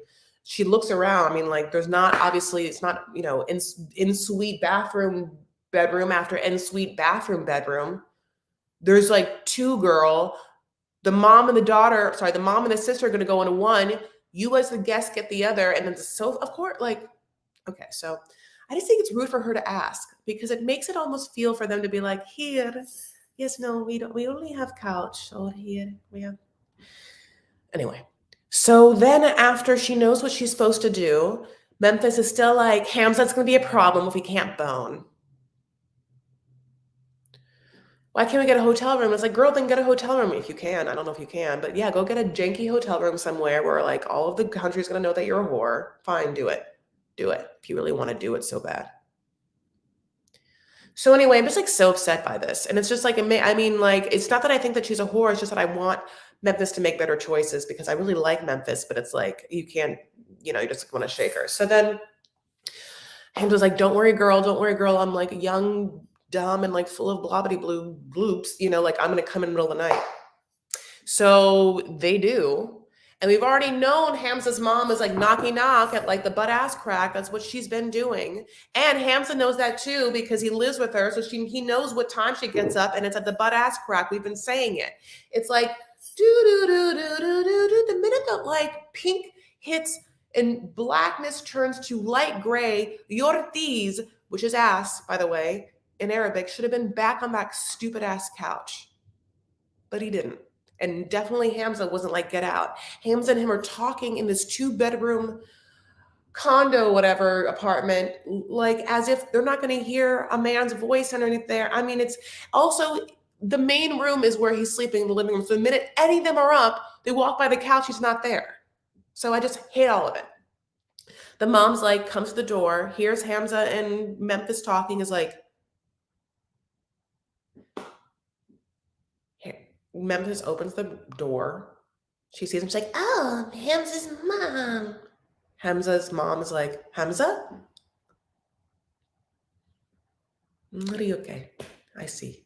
She looks around. I mean, like, there's not, obviously, it's not, in suite bathroom bedroom after in suite bathroom bedroom. There's like two, girl. The mom and the sister are gonna go into one. You as the guest get the other, and then of course, like, okay, so I just think it's rude for her to ask, because it makes it almost feel for them to be like, here. Yes, no, we don't. We only have couch over here. Anyway, so then after she knows what she's supposed to do, Memphis is still like, Hamza's going to be a problem if we can't bone. Why can't we get a hotel room? It's like, girl, then get a hotel room if you can. I don't know if you can, but yeah, go get a janky hotel room somewhere where like all of the country's going to know that you're a whore. Fine, do it. Do it if you really want to do it so bad. So anyway, I'm just like so upset by this. And it's just like, I mean, like, it's not that I think that she's a whore. It's just that I want Memphis to make better choices, because I really like Memphis, but it's like, you can't, you just want to shake her. So then Hamza's like, don't worry, girl. Don't worry, girl. I'm like young, dumb, and like full of blobbity blue bloops. Like I'm going to come in the middle of the night. So they do. And we've already known Hamza's mom is like knock at like the butt ass crack. That's what she's been doing. And Hamza knows that too because he lives with her. So he knows what time she gets up and it's at the butt ass crack. We've been saying it. It's like, the minute that like pink hits and blackness turns to light gray, Yortiz, which is ass, by the way, in Arabic, should have been back on that stupid ass couch. But he didn't. And definitely Hamza wasn't like, get out. Hamza and him are talking in this 2-bedroom condo, whatever, apartment, like as if they're not going to hear a man's voice underneath there. I mean, it's also the main room is where he's sleeping in the living room. So the minute any of them are up, they walk by the couch, he's not there. So I just hate all of it. The mom's like, comes to the door, hears Hamza and Memphis talking, is like, Memphis opens the door. She sees him. She's like, oh, Hamza's mom. Hamza's mom is like, Hamza? What are you okay? I see.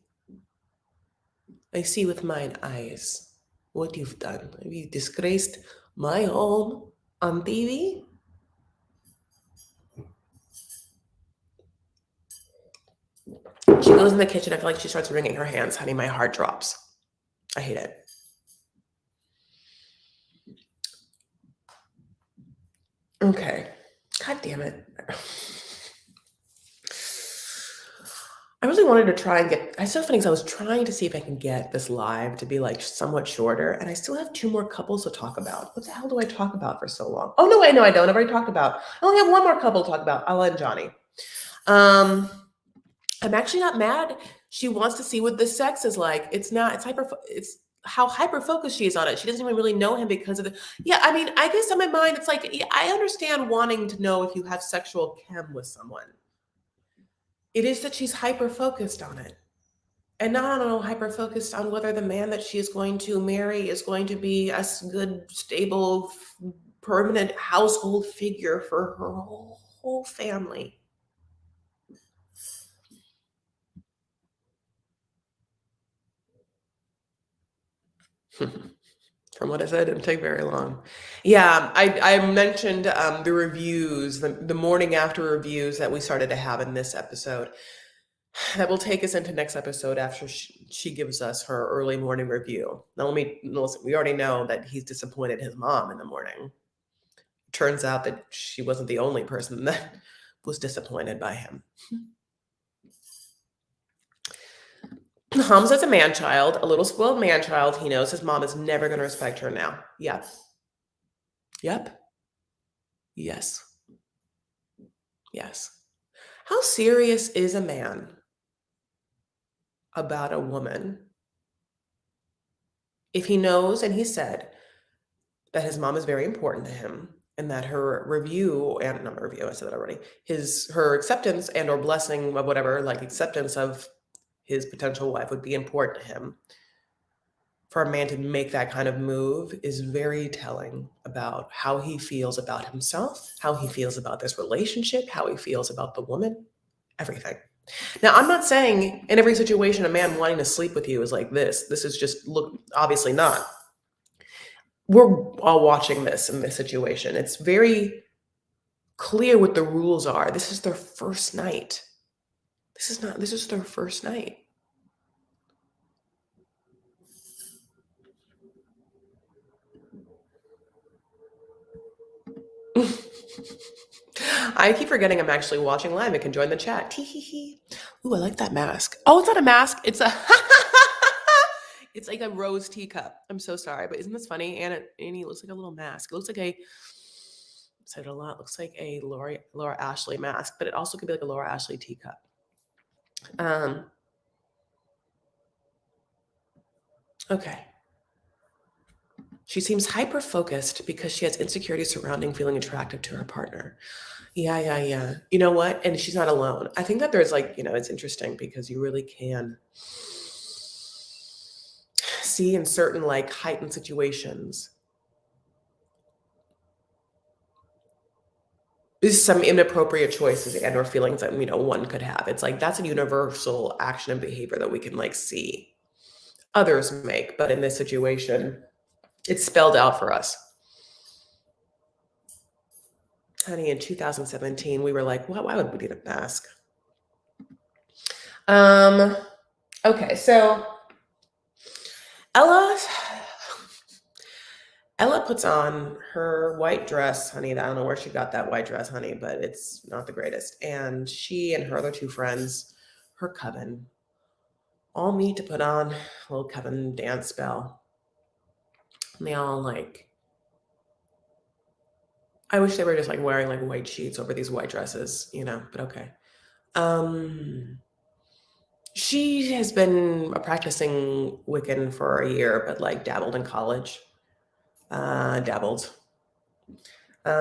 I see with mine eyes what you've done. You disgraced my home on TV. She goes in the kitchen. I feel like she starts wringing her hands. Honey, my heart drops. I hate it. Okay. God damn it. I really wanted to try and get, it's so funny because I was trying to see if I can get this live to be like somewhat shorter, and I still have 2 more couples to talk about. What the hell do I talk about for so long? Oh, no, wait, no, I don't. I've already talked about, I only have 1 more couple to talk about, Ella and Johnny. I'm actually not mad. She wants to see what the sex is like. It's how hyper-focused she is on it. She doesn't even really know him because of I mean, I guess in my mind, it's like, I understand wanting to know if you have sexual chem with someone. It is that she's hyper-focused on it. And not hyper-focused on whether the man that she is going to marry is going to be a good, stable, permanent household figure for her whole family. From what I said, it didn't take very long. Yeah, I mentioned the reviews, the morning after reviews that we started to have in this episode. That will take us into next episode after she gives us her early morning review. Now, listen, we already know that he's disappointed his mom in the morning. Turns out that she wasn't the only person that was disappointed by him. Hamza's a man-child, a little spoiled man-child. He knows his mom is never going to respect her now. Yep. Yes. How serious is a man about a woman if he knows, and he said, that his mom is very important to him and that her review, and not review, I said that already, her acceptance and or blessing of whatever, like acceptance of his potential wife would be important to him. For a man to make that kind of move is very telling about how he feels about himself, how he feels about this relationship, how he feels about the woman, everything. Now, I'm not saying in every situation a man wanting to sleep with you is like this. This is just, look, obviously not. We're all watching this in this situation. It's very clear what the rules are. This is their first night. This is their first night. I keep forgetting I'm actually watching live. I can join the chat. Ooh, I like that mask. Oh, it's not a mask. It's a it's like a rose teacup. I'm so sorry, but isn't this funny? Annie looks like a little mask. It looks like said it a lot. Looks like a Laura Ashley mask, but it also could be like a Laura Ashley teacup. Okay. She seems hyper-focused because she has insecurity surrounding feeling attractive to her partner. Yeah. You know what? And she's not alone. I think that there's like, it's interesting because you really can see in certain like heightened situations. some inappropriate choices and or feelings that, one could have. It's like, that's a universal action and behavior that we can like see others make. But in this situation, it's spelled out for us. Honey, in 2017, we were like, why would we need a mask? Okay, so Ella puts on her white dress, honey. I don't know where she got that white dress, honey, but it's not the greatest. And she and her other two friends, her coven, all meet to put on a little coven dance spell. And they all like, I wish they were just like wearing like white sheets over these white dresses, but okay. She has been practicing Wiccan for a year, but like dabbled in college.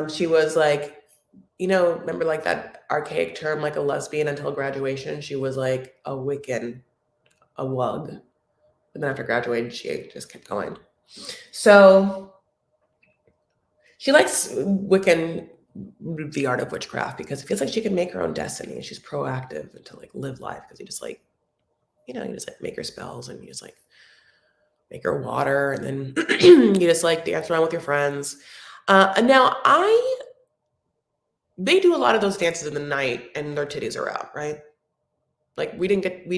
She was like, remember like that archaic term, like a lesbian until graduation? She was like a Wiccan, a wug. And then after graduating, she just kept going. So she likes Wiccan, the art of witchcraft, because it feels like she can make her own destiny. She's proactive and to like live life, because you just like, you just like make your spells and you just like make her water, and then you just like dance around with your friends. And now they do a lot of those dances in the night and their titties are out, right? Like we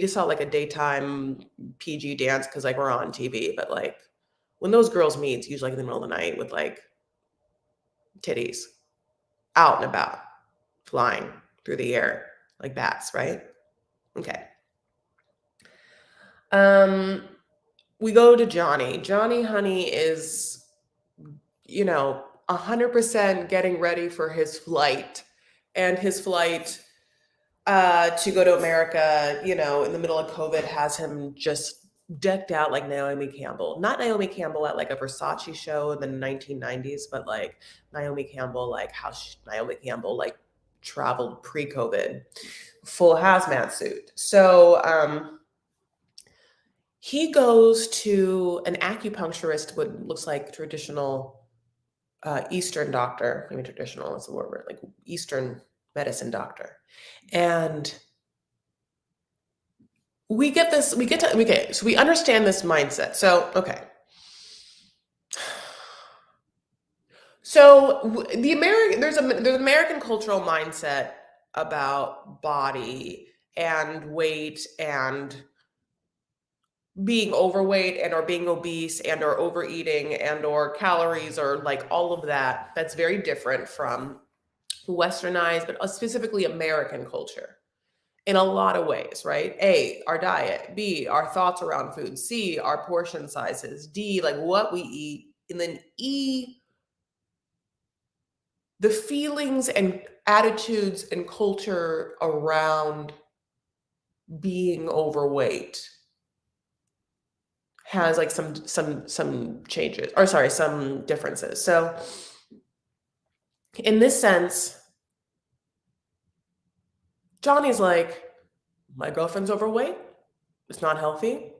just saw like a daytime PG dance because like we're on TV, but like when those girls meet, it's usually like in the middle of the night with like titties out and about, flying through the air like bats, right? Okay. We go to Johnny. Johnny, honey, is 100% getting ready for his flight, and his flight to go to America, in the middle of COVID, has him just decked out like Naomi Campbell. Not Naomi Campbell at like a Versace show in the 1990s, but like Naomi Campbell, like how Naomi Campbell like traveled pre-COVID, full hazmat suit. So he goes to an acupuncturist, what looks like traditional Eastern doctor. Maybe traditional is the word, like Eastern medicine doctor. And so we understand this mindset. So, okay. So there's an American cultural mindset about body and weight and being overweight and or being obese and or overeating and or calories or like all of that. That's very different from Westernized, but specifically American culture in a lot of ways, right? A, our diet. B, our thoughts around food. C, our portion sizes. D, like what we eat. And then E, the feelings and attitudes and culture around being overweight has like some changes, or sorry, some differences. So in this sense, Johnny's like, my girlfriend's overweight. It's not healthy.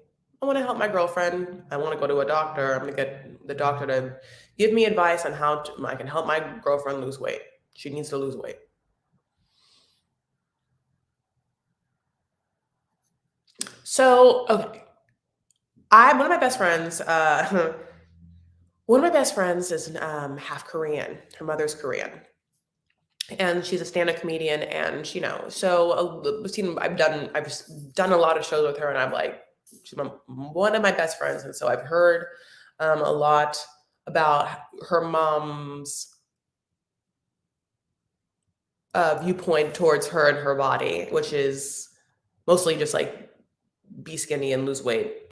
I want to help my girlfriend. I want to go to a doctor. I'm going to get the doctor to give me advice on how I can help my girlfriend lose weight. She needs to lose weight. So, okay. One of my best friends, is half Korean. Her mother's Korean. And she's a stand-up comedian, and so I've done a lot of shows with her, and I'm like, she's one of my best friends, and so I've heard a lot about her mom's viewpoint towards her and her body, which is mostly just like be skinny and lose weight.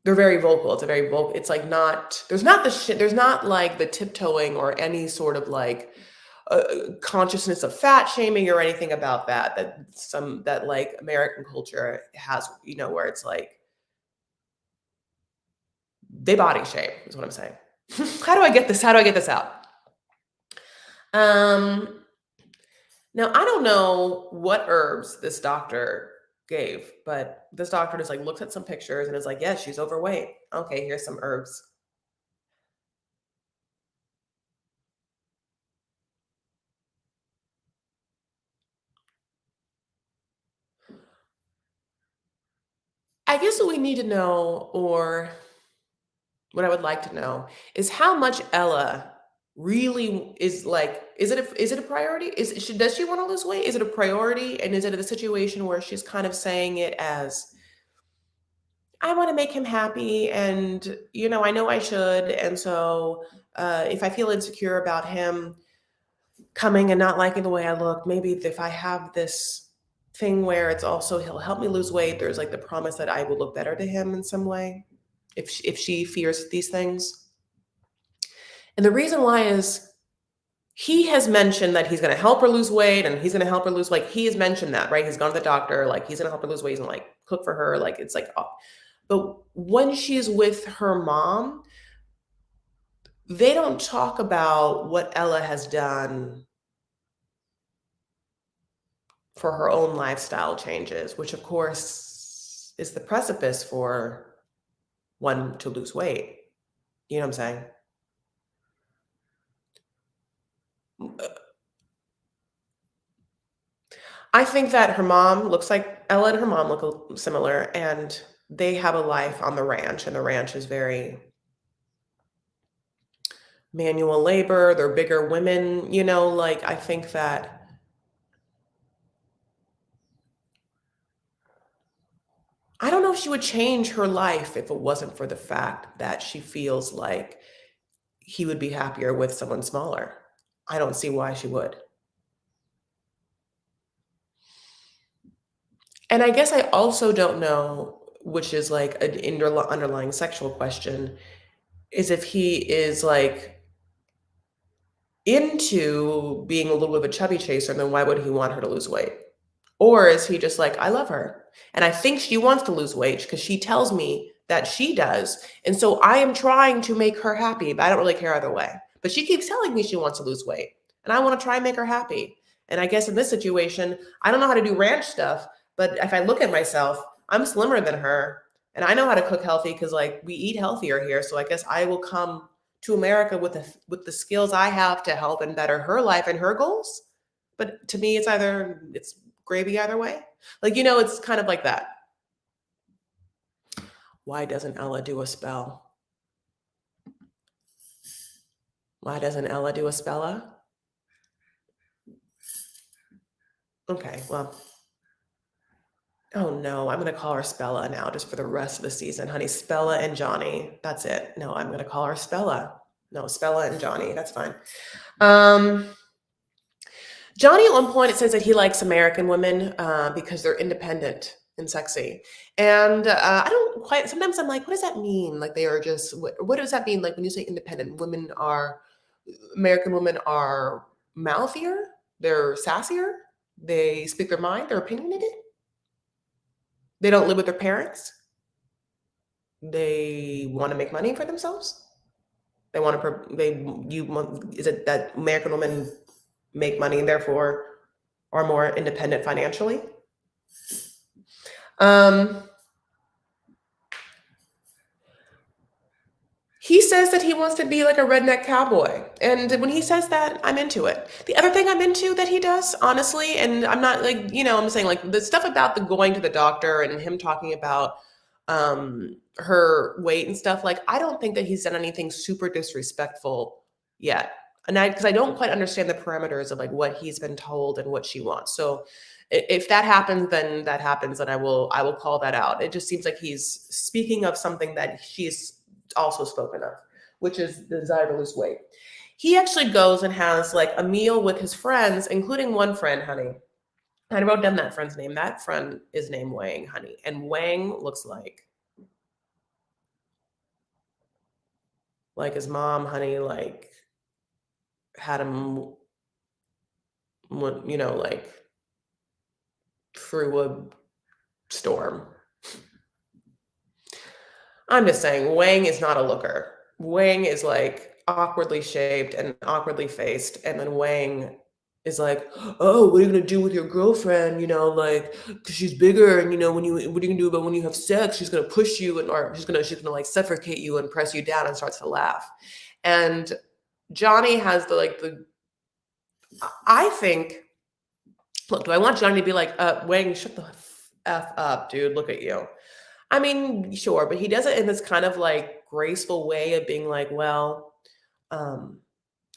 They're very vocal. It's like there's not like the tiptoeing or any sort of like consciousness of fat shaming or anything about that like American culture has, where it's like they body shame is what I'm saying. How do I get this out? Now I don't know what herbs this doctor gave, but this doctor just like looks at some pictures and is like, yes, she's overweight. Okay, here's some herbs. I guess what we need to know, or what I would like to know, is how much Ella really is like. Is it a priority? Does she want to lose weight? Is it a priority? And is it a situation where she's kind of saying it as, I want to make him happy, and I know I should, and so if I feel insecure about him coming and not liking the way I look, maybe if I have this thing where it's also he'll help me lose weight, there's like the promise that I will look better to him in some way, if she fears these things. And the reason why is he has mentioned that he's going to help her lose weight, and he's going to help her lose, like, he has mentioned that, right? He's gone to the doctor, like he's going to help her lose weight and like cook for her, like it's like, oh. But when she's with her mom, they don't talk about what Ella has done for her own lifestyle changes, which of course is the precipice for one to lose weight. You know what I'm saying? I think that her mom looks like Ella and her mom look similar, and they have a life on the ranch, and the ranch is very manual labor. They're bigger women, like I think that I don't know if she would change her life if it wasn't for the fact that she feels like he would be happier with someone smaller. I don't see why she would. And I guess I also don't know, which is like an underlying sexual question, is if he is like into being a little bit of a chubby chaser, then why would he want her to lose weight? Or is he just like, I love her, and I think she wants to lose weight because she tells me that she does. And so I am trying to make her happy, but I don't really care either way. But she keeps telling me she wants to lose weight, and I want to try and make her happy. And I guess in this situation, I don't know how to do ranch stuff, but if I look at myself, I'm slimmer than her, and I know how to cook healthy because like we eat healthier here. So I guess I will come to America with the skills I have to help and better her life and her goals. But to me, it's gravy either way. Like, it's kind of like that. Why doesn't Ella do a spell? Why doesn't Ella do a spella? Okay, well, oh no, I'm going to call her Spella now just for the rest of the season, honey. Spella and Johnny. That's it. No, I'm going to call her Spella. No, Spella and Johnny. That's fine. Johnny, at one point, it says that he likes American women because they're independent and sexy. And I don't quite, sometimes I'm like, what does that mean? Like they are just, what does that mean? Like when you say independent, American women are mouthier, they're sassier, they speak their mind, they're opinionated, they don't live with their parents, they want to make money for themselves. They want to, is it that American women make money and therefore are more independent financially? He says that he wants to be like a redneck cowboy. And when he says that, I'm into it. The other thing I'm into that he does, honestly, and I'm not like, I'm saying like the stuff about the going to the doctor and him talking about her weight and stuff, like I don't think that he's done anything super disrespectful yet. And because I don't quite understand the parameters of like what he's been told and what she wants. So if that happens, then that happens, and I will call that out. It just seems like he's speaking of something that she's also spoken of, which is the desire to lose weight. He actually goes and has like a meal with his friends, including one friend, honey. I wrote down that friend's name. That friend is named Wang, honey. And Wang looks like his mom, honey, like had him, like through a storm. I'm just saying, Wang is not a looker. Wang is like awkwardly shaped and awkwardly faced. And then Wang is like, oh, what are you going to do with your girlfriend? Like, because she's bigger. And, what are you going to do about when you have sex? She's going to push you or she's going to like suffocate you and press you down, and starts to laugh. And Johnny has I think, look, do I want Johnny to be like, Wang, shut the F up, dude. Look at you. I mean, sure, but he does it in this kind of like graceful way of being like, well, um,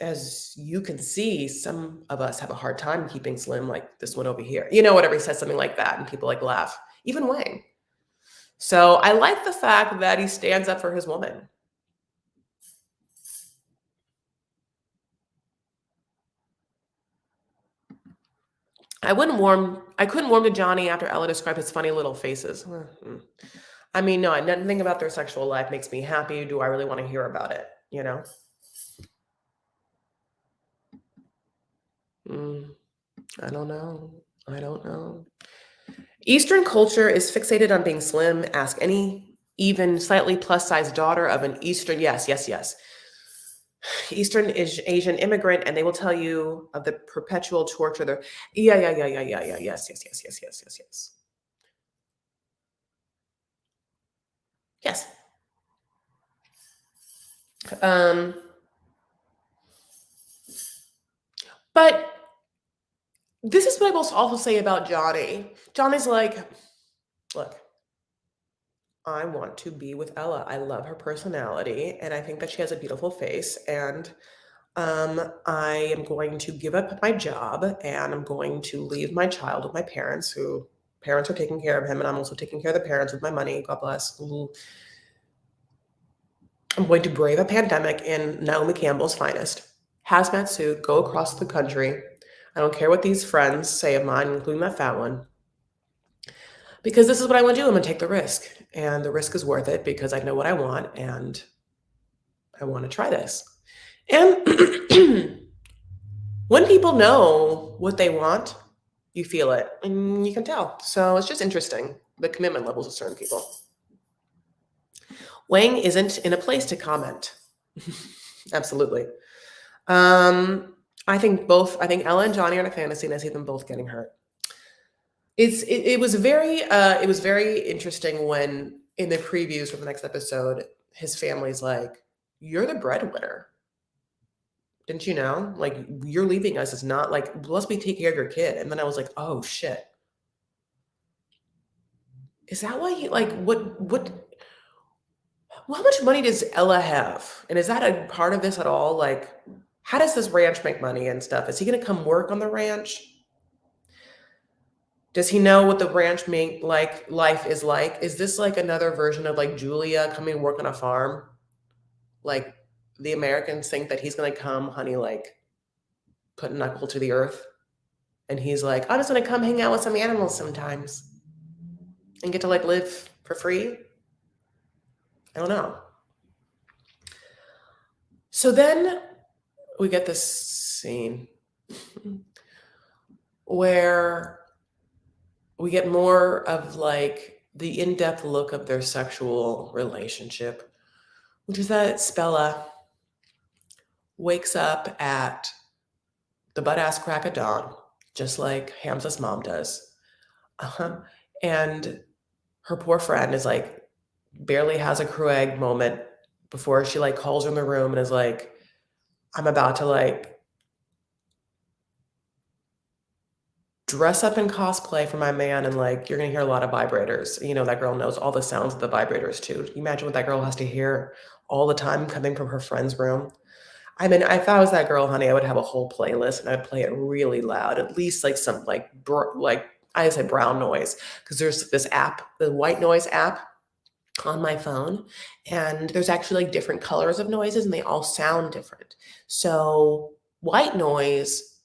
as you can see, some of us have a hard time keeping slim, like this one over here. Whatever, he says something like that, and people like laugh, even Wayne. So I like the fact that he stands up for his woman. I couldn't warm to Johnny after Ella described his funny little faces. I mean, no, nothing about their sexual life makes me happy. Do I really want to hear about it? I don't know. Eastern culture is fixated on being slim. Ask any even slightly plus size daughter of an Eastern, yes, Eastern Asian immigrant, and they will tell you of the perpetual torture. Yeah, yes. Yes. But this is what I will also say about Johnny. Johnny's like, look, I want to be with Ella. I love her personality, and I think that she has a beautiful face. And I am going to give up my job, and I'm going to leave my child with my parents, who parents are taking care of him, and I'm also taking care of the parents with my money. God bless. I'm going to brave a pandemic in Naomi Campbell's finest. Hazmat suit, go across the country. I don't care what these friends say of mine, including that fat one. Because this is what I want to do. I'm going to take the risk. And the risk is worth it because I know what I want and I want to try this. And when people know what they want, you feel it and you can tell. So it's just interesting, the commitment levels of certain people. Wang isn't in a place to comment. Absolutely. I think Ella and Johnny are in a fantasy, and I see them both getting hurt. It was very interesting when in the previews for the next episode, his family's like, "You're the breadwinner. Didn't you know? Like, you're leaving us. It's not like, let's be taking care of your kid." And then I was like, oh shit. Is that why he like how much money does Ella have? And is that a part of this at all? Like, how does this ranch make money and stuff? Is he gonna come work on the ranch? Does he know what the ranch life is like? Is this like another version of like Julia coming to work on a farm? Like the Americans think that he's gonna come, honey, like put a knuckle to the earth. And he's like, I'm just gonna come hang out with some animals sometimes and get to like live for free. I don't know. So then we get this scene where we get more of like the in-depth look of their sexual relationship, which is that Spella wakes up at the butt-ass crack of dawn, just like Hamza's mom does. And her poor friend is like, barely has a Crueg moment before she like calls her in the room and is like, I'm about to like dress up in cosplay for my man, and like you're gonna hear a lot of vibrators. That girl knows all the sounds of the vibrators too. Can you imagine what that girl has to hear all the time coming from her friend's room? I mean, if I was that girl, honey, I would have a whole playlist and I'd play it really loud, at least like some like I say brown noise, because there's this app, the white noise app on my phone, and there's actually like different colors of noises and they all sound different. So white noise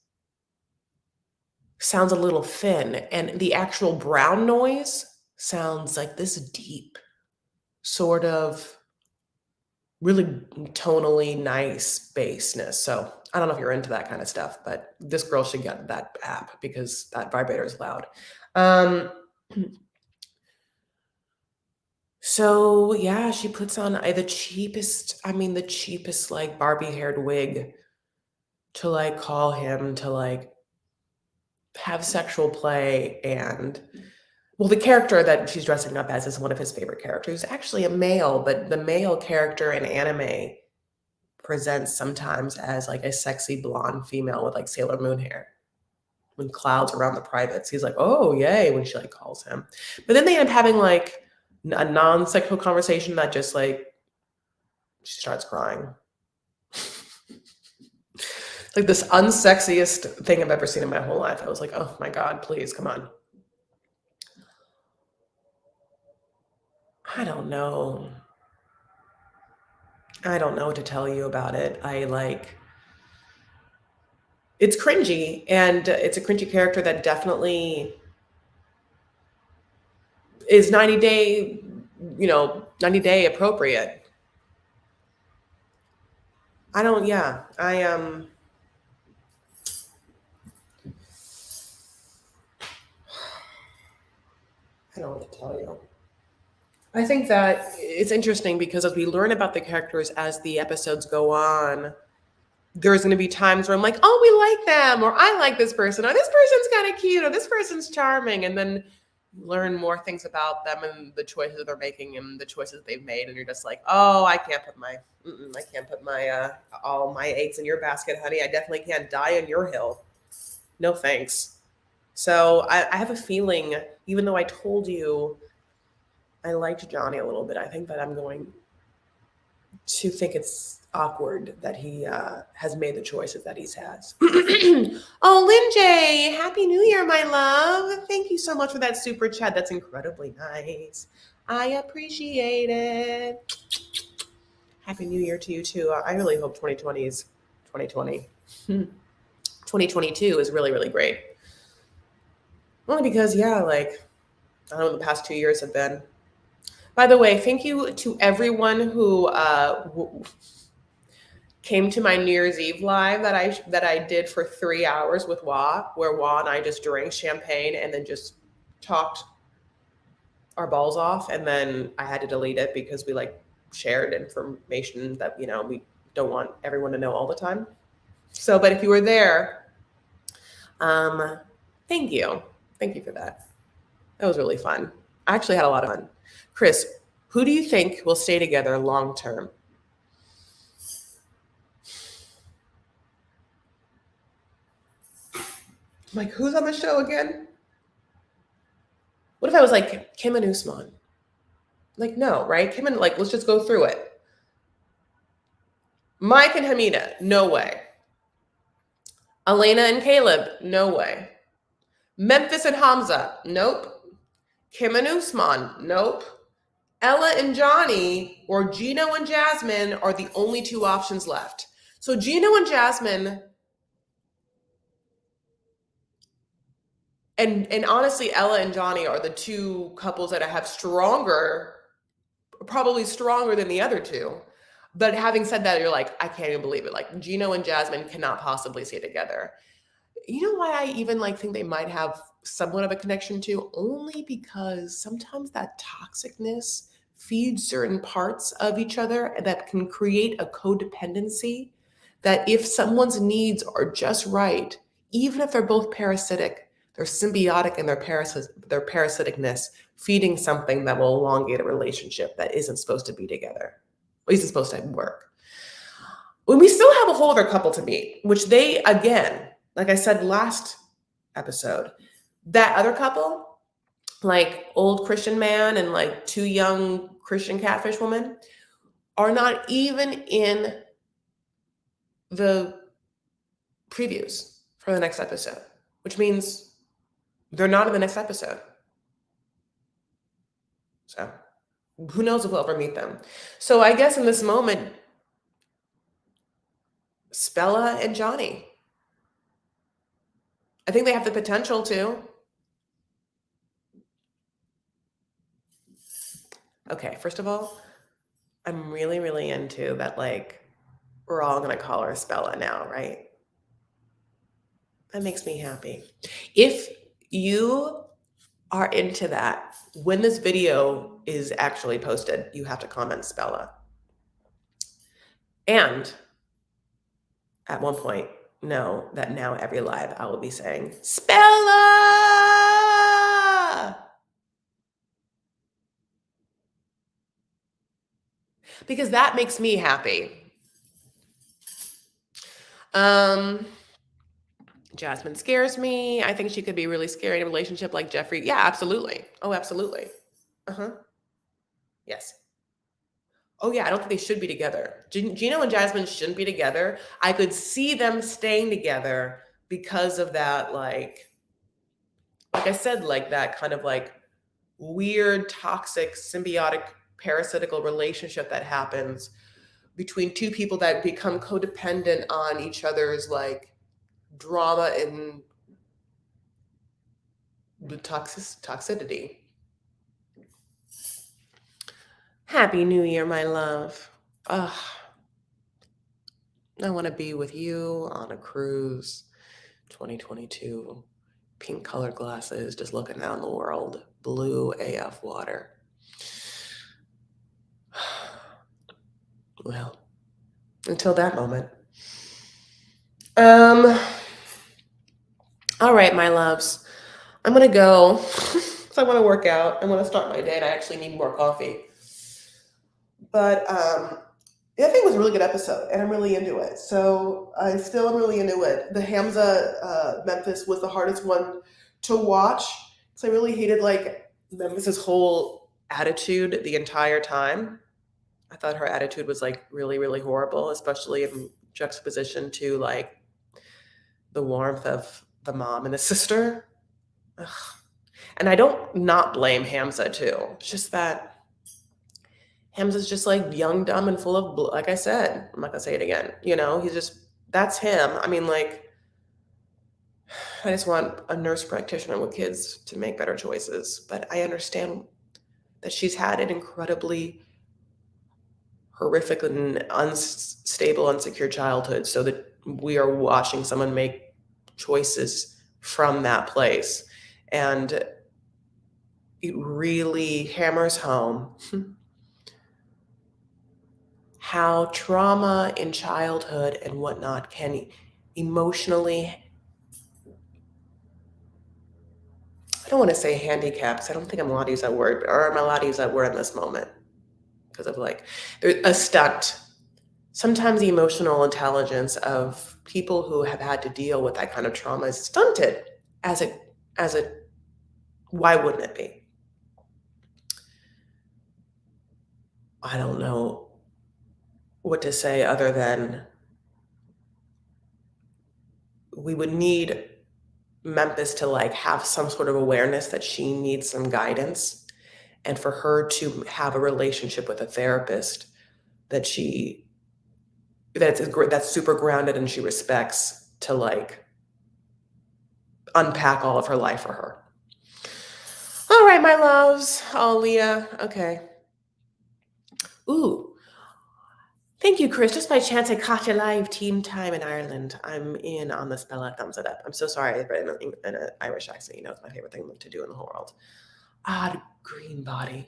sounds a little thin, and the actual brown noise sounds like this deep, sort of really tonally nice bassness. So I don't know if you're into that kind of stuff, but this girl should get that app because that vibrator is loud. So yeah, she puts on the cheapest like Barbie haired wig to like call him to like have sexual play. And well, the character that she's dressing up as is one of his favorite characters, actually a male, but the male character in anime presents sometimes as like a sexy blonde female with like Sailor Moon hair. When clouds around the privates, he's like, oh yay, when she like calls him. But then they end up having like a non-sexual conversation that just like she starts crying. Like this unsexiest thing I've ever seen in my whole life. I was like, oh my God, please, come on. I don't know. I don't know what to tell you about it. It's cringy, and it's a cringy character that definitely is 90 day, 90 day appropriate. I don't know what to tell you. I think that it's interesting because as we learn about the characters as the episodes go on, there's going to be times where I'm like, oh, we like them, or I like this person, or this person's kind of cute, or this person's charming. And then learn more things about them and the choices they're making and the choices they've made. And you're just like, oh, I can't put my all my eggs in your basket, honey. I definitely can't die on your hill. No thanks. So I have a feeling, even though I told you I liked Johnny a little bit, I think that I'm going to think it's awkward that he has made the choices that he has. Oh, Lynn J, Happy New Year, my love. Thank you so much for that super chat. That's incredibly nice. I appreciate it. Happy New Year to you too. I really hope 2020 is 2020. 2022 is really, really great. Only because, yeah, like, I don't know, the past 2 years have been. By the way, thank you to everyone who came to my New Year's Eve live that I did for 3 hours with Wah, where Wah and I just drank champagne and then just talked our balls off, and then I had to delete it because we like shared information that we don't want everyone to know all the time. So, but if you were there, thank you for that. That was really fun. I actually had a lot of fun. Chris, who do you think will stay together long term? I'm like, who's on the show again? What if I was like Kim and Usman? Like, no, right? Kim and let's just go through it. Mike and Hamida, no way. Alina and Caleb, no way. Memphis and Hamza, nope. Kim and Usman, nope. Ella and Johnny or Gino and Jasmine are the only two options left. So Gino and Jasmine, and honestly, Ella and Johnny are the two couples that I have probably stronger than the other two. But having said that, you're like, I can't even believe it. Like, Gino and Jasmine cannot possibly stay together. You know why I even think they might have somewhat of a connection to? Only because sometimes that toxicness feeds certain parts of each other that can create a codependency, that if someone's needs are just right, even if they're both parasitic, they're symbiotic in their parasiticness, feeding something that will elongate a relationship that isn't supposed to be together, or isn't supposed to work. When we still have a whole other couple to meet, which they, again, like I said last episode, that other couple, like old Christian man and like two young Christian catfish women, are not even in the previews for the next episode, which means they're not in the next episode. So who knows if we'll ever meet them. So I guess in this moment, Spella and Johnny, I think they have the potential to. Okay, first of all, I'm really, really into that, like, we're all going to call her Spella now, right? That makes me happy. If you are into that, when this video is actually posted, you have to comment Spella. And at one point, know that now every live I will be saying, Spella! Because that makes me happy. Jasmine scares me. I think she could be really scary in a relationship like Jeffrey. Yeah, absolutely. Oh, absolutely. Uh-huh. Yes. Oh yeah, I don't think they should be together. Gino and Jasmine shouldn't be together. I could see them staying together because of that, like I said, like that kind of like weird, toxic, symbiotic, parasitical relationship that happens between two people that become codependent on each other's like drama and the toxicity. Happy New Year, my love. Ugh, I want to be with you on a cruise. 2022, pink colored glasses, just looking out in the world, blue AF water. Well, until that moment. All right, my loves. I'm gonna go. So I want to work out. I want to start my day, and I actually need more coffee. But I think it was a really good episode, and I'm really into it. So I still am really into it. The Hamza Memphis was the hardest one to watch. So I really hated like Memphis's whole attitude the entire time. I thought her attitude was like really, really horrible, especially in juxtaposition to like the warmth of the mom and the sister. Ugh. And I don't not blame Hamza too. It's just that Hamza's just like young, dumb, and full of, like I said, I'm not gonna say it again. He's just, that's him. I mean, like, I just want a nurse practitioner with kids to make better choices. But I understand that she's had an incredibly horrific and unstable, unsecure childhood, so that we are watching someone make choices from that place. And it really hammers home how trauma in childhood and whatnot can emotionally, I don't want to say handicaps. I don't think I'm allowed to use that word, or I'm allowed to use that word in this moment because of like a stunt. Sometimes the emotional intelligence of people who have had to deal with that kind of trauma is stunted. As a, why wouldn't it be? I don't know what to say other than we would need Memphis to like have some sort of awareness that she needs some guidance, and for her to have a relationship with a therapist that's super grounded and she respects, to like unpack all of her life for her. All right, my loves. Oh, Leah. Okay. Ooh. Thank you, Chris. Just by chance, I caught your live team time in Ireland. I'm in on the spell. Thumbs it up. I'm so sorry, but in an Irish accent, it's my favorite thing to do in the whole world. Odd green body.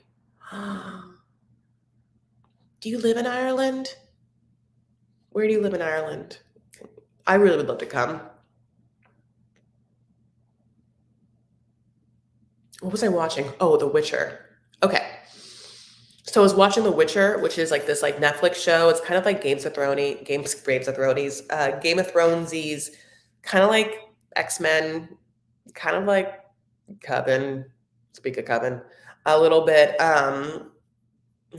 Do you live in Ireland? Where do you live in Ireland? I really would love to come. What was I watching? Oh, The Witcher. Okay. So I was watching The Witcher, which is like this like Netflix show. It's kind of like Game of Thrones-ies, kind of like X-Men, kind of like Coven, speak of Coven, a little bit.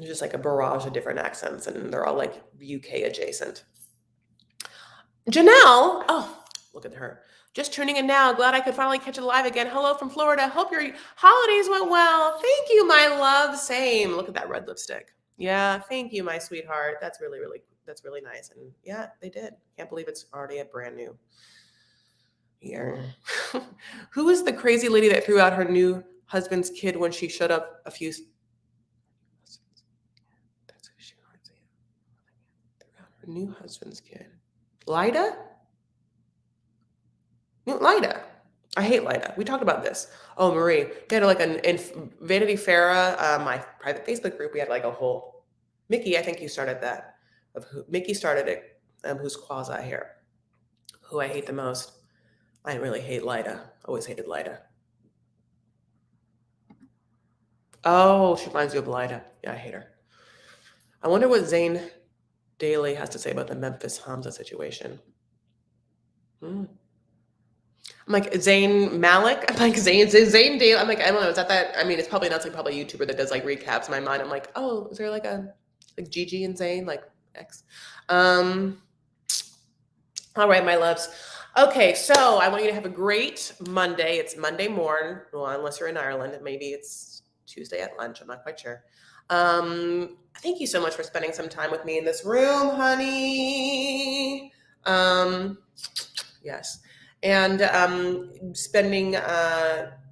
Just like a barrage of different accents, and they're all like UK adjacent. Janelle, oh, look at her. Just tuning in now. Glad I could finally catch it live again. Hello from Florida. Hope your holidays went well. Thank you, my love. Same. Look at that red lipstick. Yeah, thank you, my sweetheart. That's really nice. And yeah, they did. Can't believe it's already a brand new year. Who is the crazy lady that threw out her new husband's kid when she showed up a few? That's who she was. Threw out her new husband's kid. Lida? Lida. I hate Lida. We talked about this. Oh, Marie. We had like in Vanity Fair, my private Facebook group, we had like a whole, Mickey, I think you started that. Mickey started it, who's quasi here, who I hate the most. I really hate Lida. Always hated Lida. Oh, she reminds you of Lida. Yeah, I hate her. I wonder what Zane Daly has to say about the Memphis Hamza situation. I'm like, Zayn Malik? I'm like, Zayn Daily. I'm like, I don't know. Is that? I mean, it's probably not, like probably a YouTuber that does like recaps. In my mind, I'm like, oh, is there like Gigi and Zayn, like X? All right, my loves. Okay, so I want you to have a great Monday. It's Monday morn. Well, unless you're in Ireland, maybe it's Tuesday at lunch. I'm not quite sure. Thank you so much for spending some time with me in this room, honey. Yes. And spending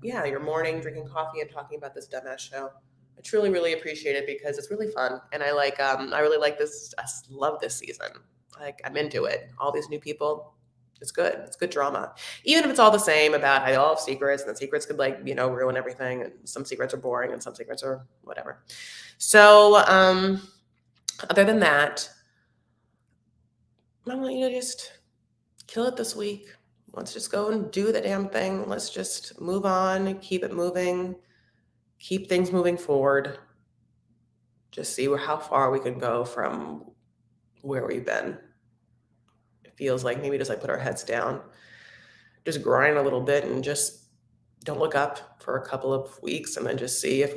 your morning drinking coffee and talking about this dumbass show. I truly, really appreciate it because it's really fun. And I really like this. I love this season. Like, I'm into it. All these new people. It's good. It's good drama. Even if it's all the same about how they all have secrets and the secrets could ruin everything. And some secrets are boring and some secrets are whatever. So other than that, I want you to just kill it this week. Let's just go and do the damn thing. Let's just move on, keep it moving, keep things moving forward. Just see how far we can go from where we've been. It feels like maybe just put our heads down, just grind a little bit and just don't look up for a couple of weeks and then just see if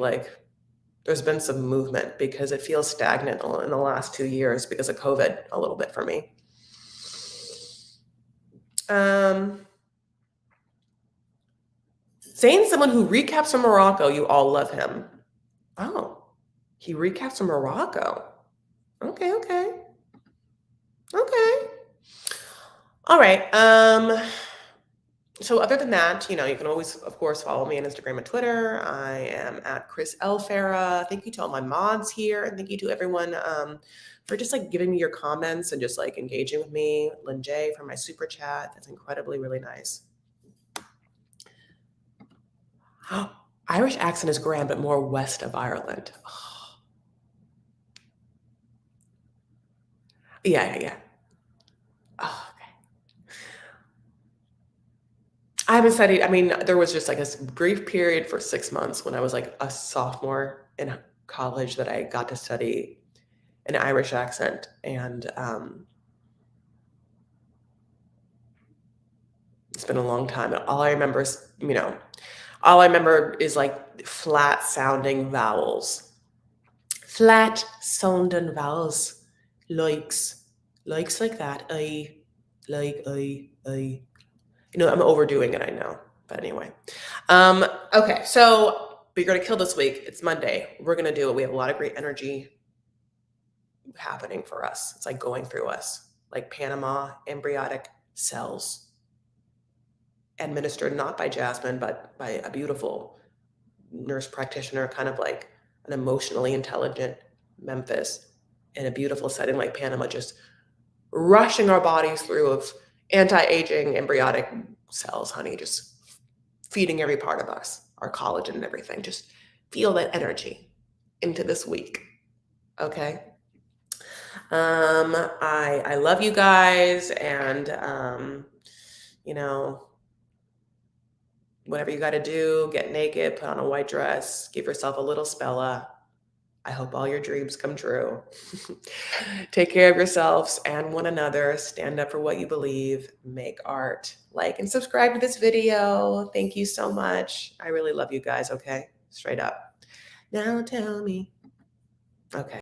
there's been some movement, because it feels stagnant in the last 2 years because of COVID a little bit for me. Saying someone who recaps from Morocco, you all love him. Oh, he recaps from Morocco. Okay. All right. So other than that, you can always, of course, follow me on Instagram and Twitter. I am at Chris L. Farah. Thank you to all my mods here. And thank you to everyone for just giving me your comments and just engaging with me. Lynn J for my super chat. That's incredibly, really nice. Irish accent is grand, but more west of Ireland. Oh. Yeah. Oh, okay. I haven't studied. I mean, there was just a brief period for 6 months when I was a sophomore in college that I got to study an Irish accent. And it's been a long time. And all I remember is flat sounding vowels. Flat sounding vowels. Likes like that. I. I'm overdoing it, I know. But anyway. Okay, so you're going to kill this week. It's Monday. We're going to do it. We have a lot of great energy happening for us. It's going through us, like Panama embryonic cells, administered not by Jasmine, but by a beautiful nurse practitioner, kind of like an emotionally intelligent Memphis, in a beautiful setting like Panama, just rushing our bodies through of anti-aging embryonic cells, honey, just feeding every part of us, our collagen and everything. Just feel that energy into this week. Okay. I love you guys, and whatever you got to do, get naked, put on a white dress, give yourself a little spella. I hope all your dreams come true. Take care of yourselves and one another. Stand up for what you believe. Make art. Like and subscribe to this video. Thank you so much. I really love you guys, okay? Straight up. Now tell me. Okay.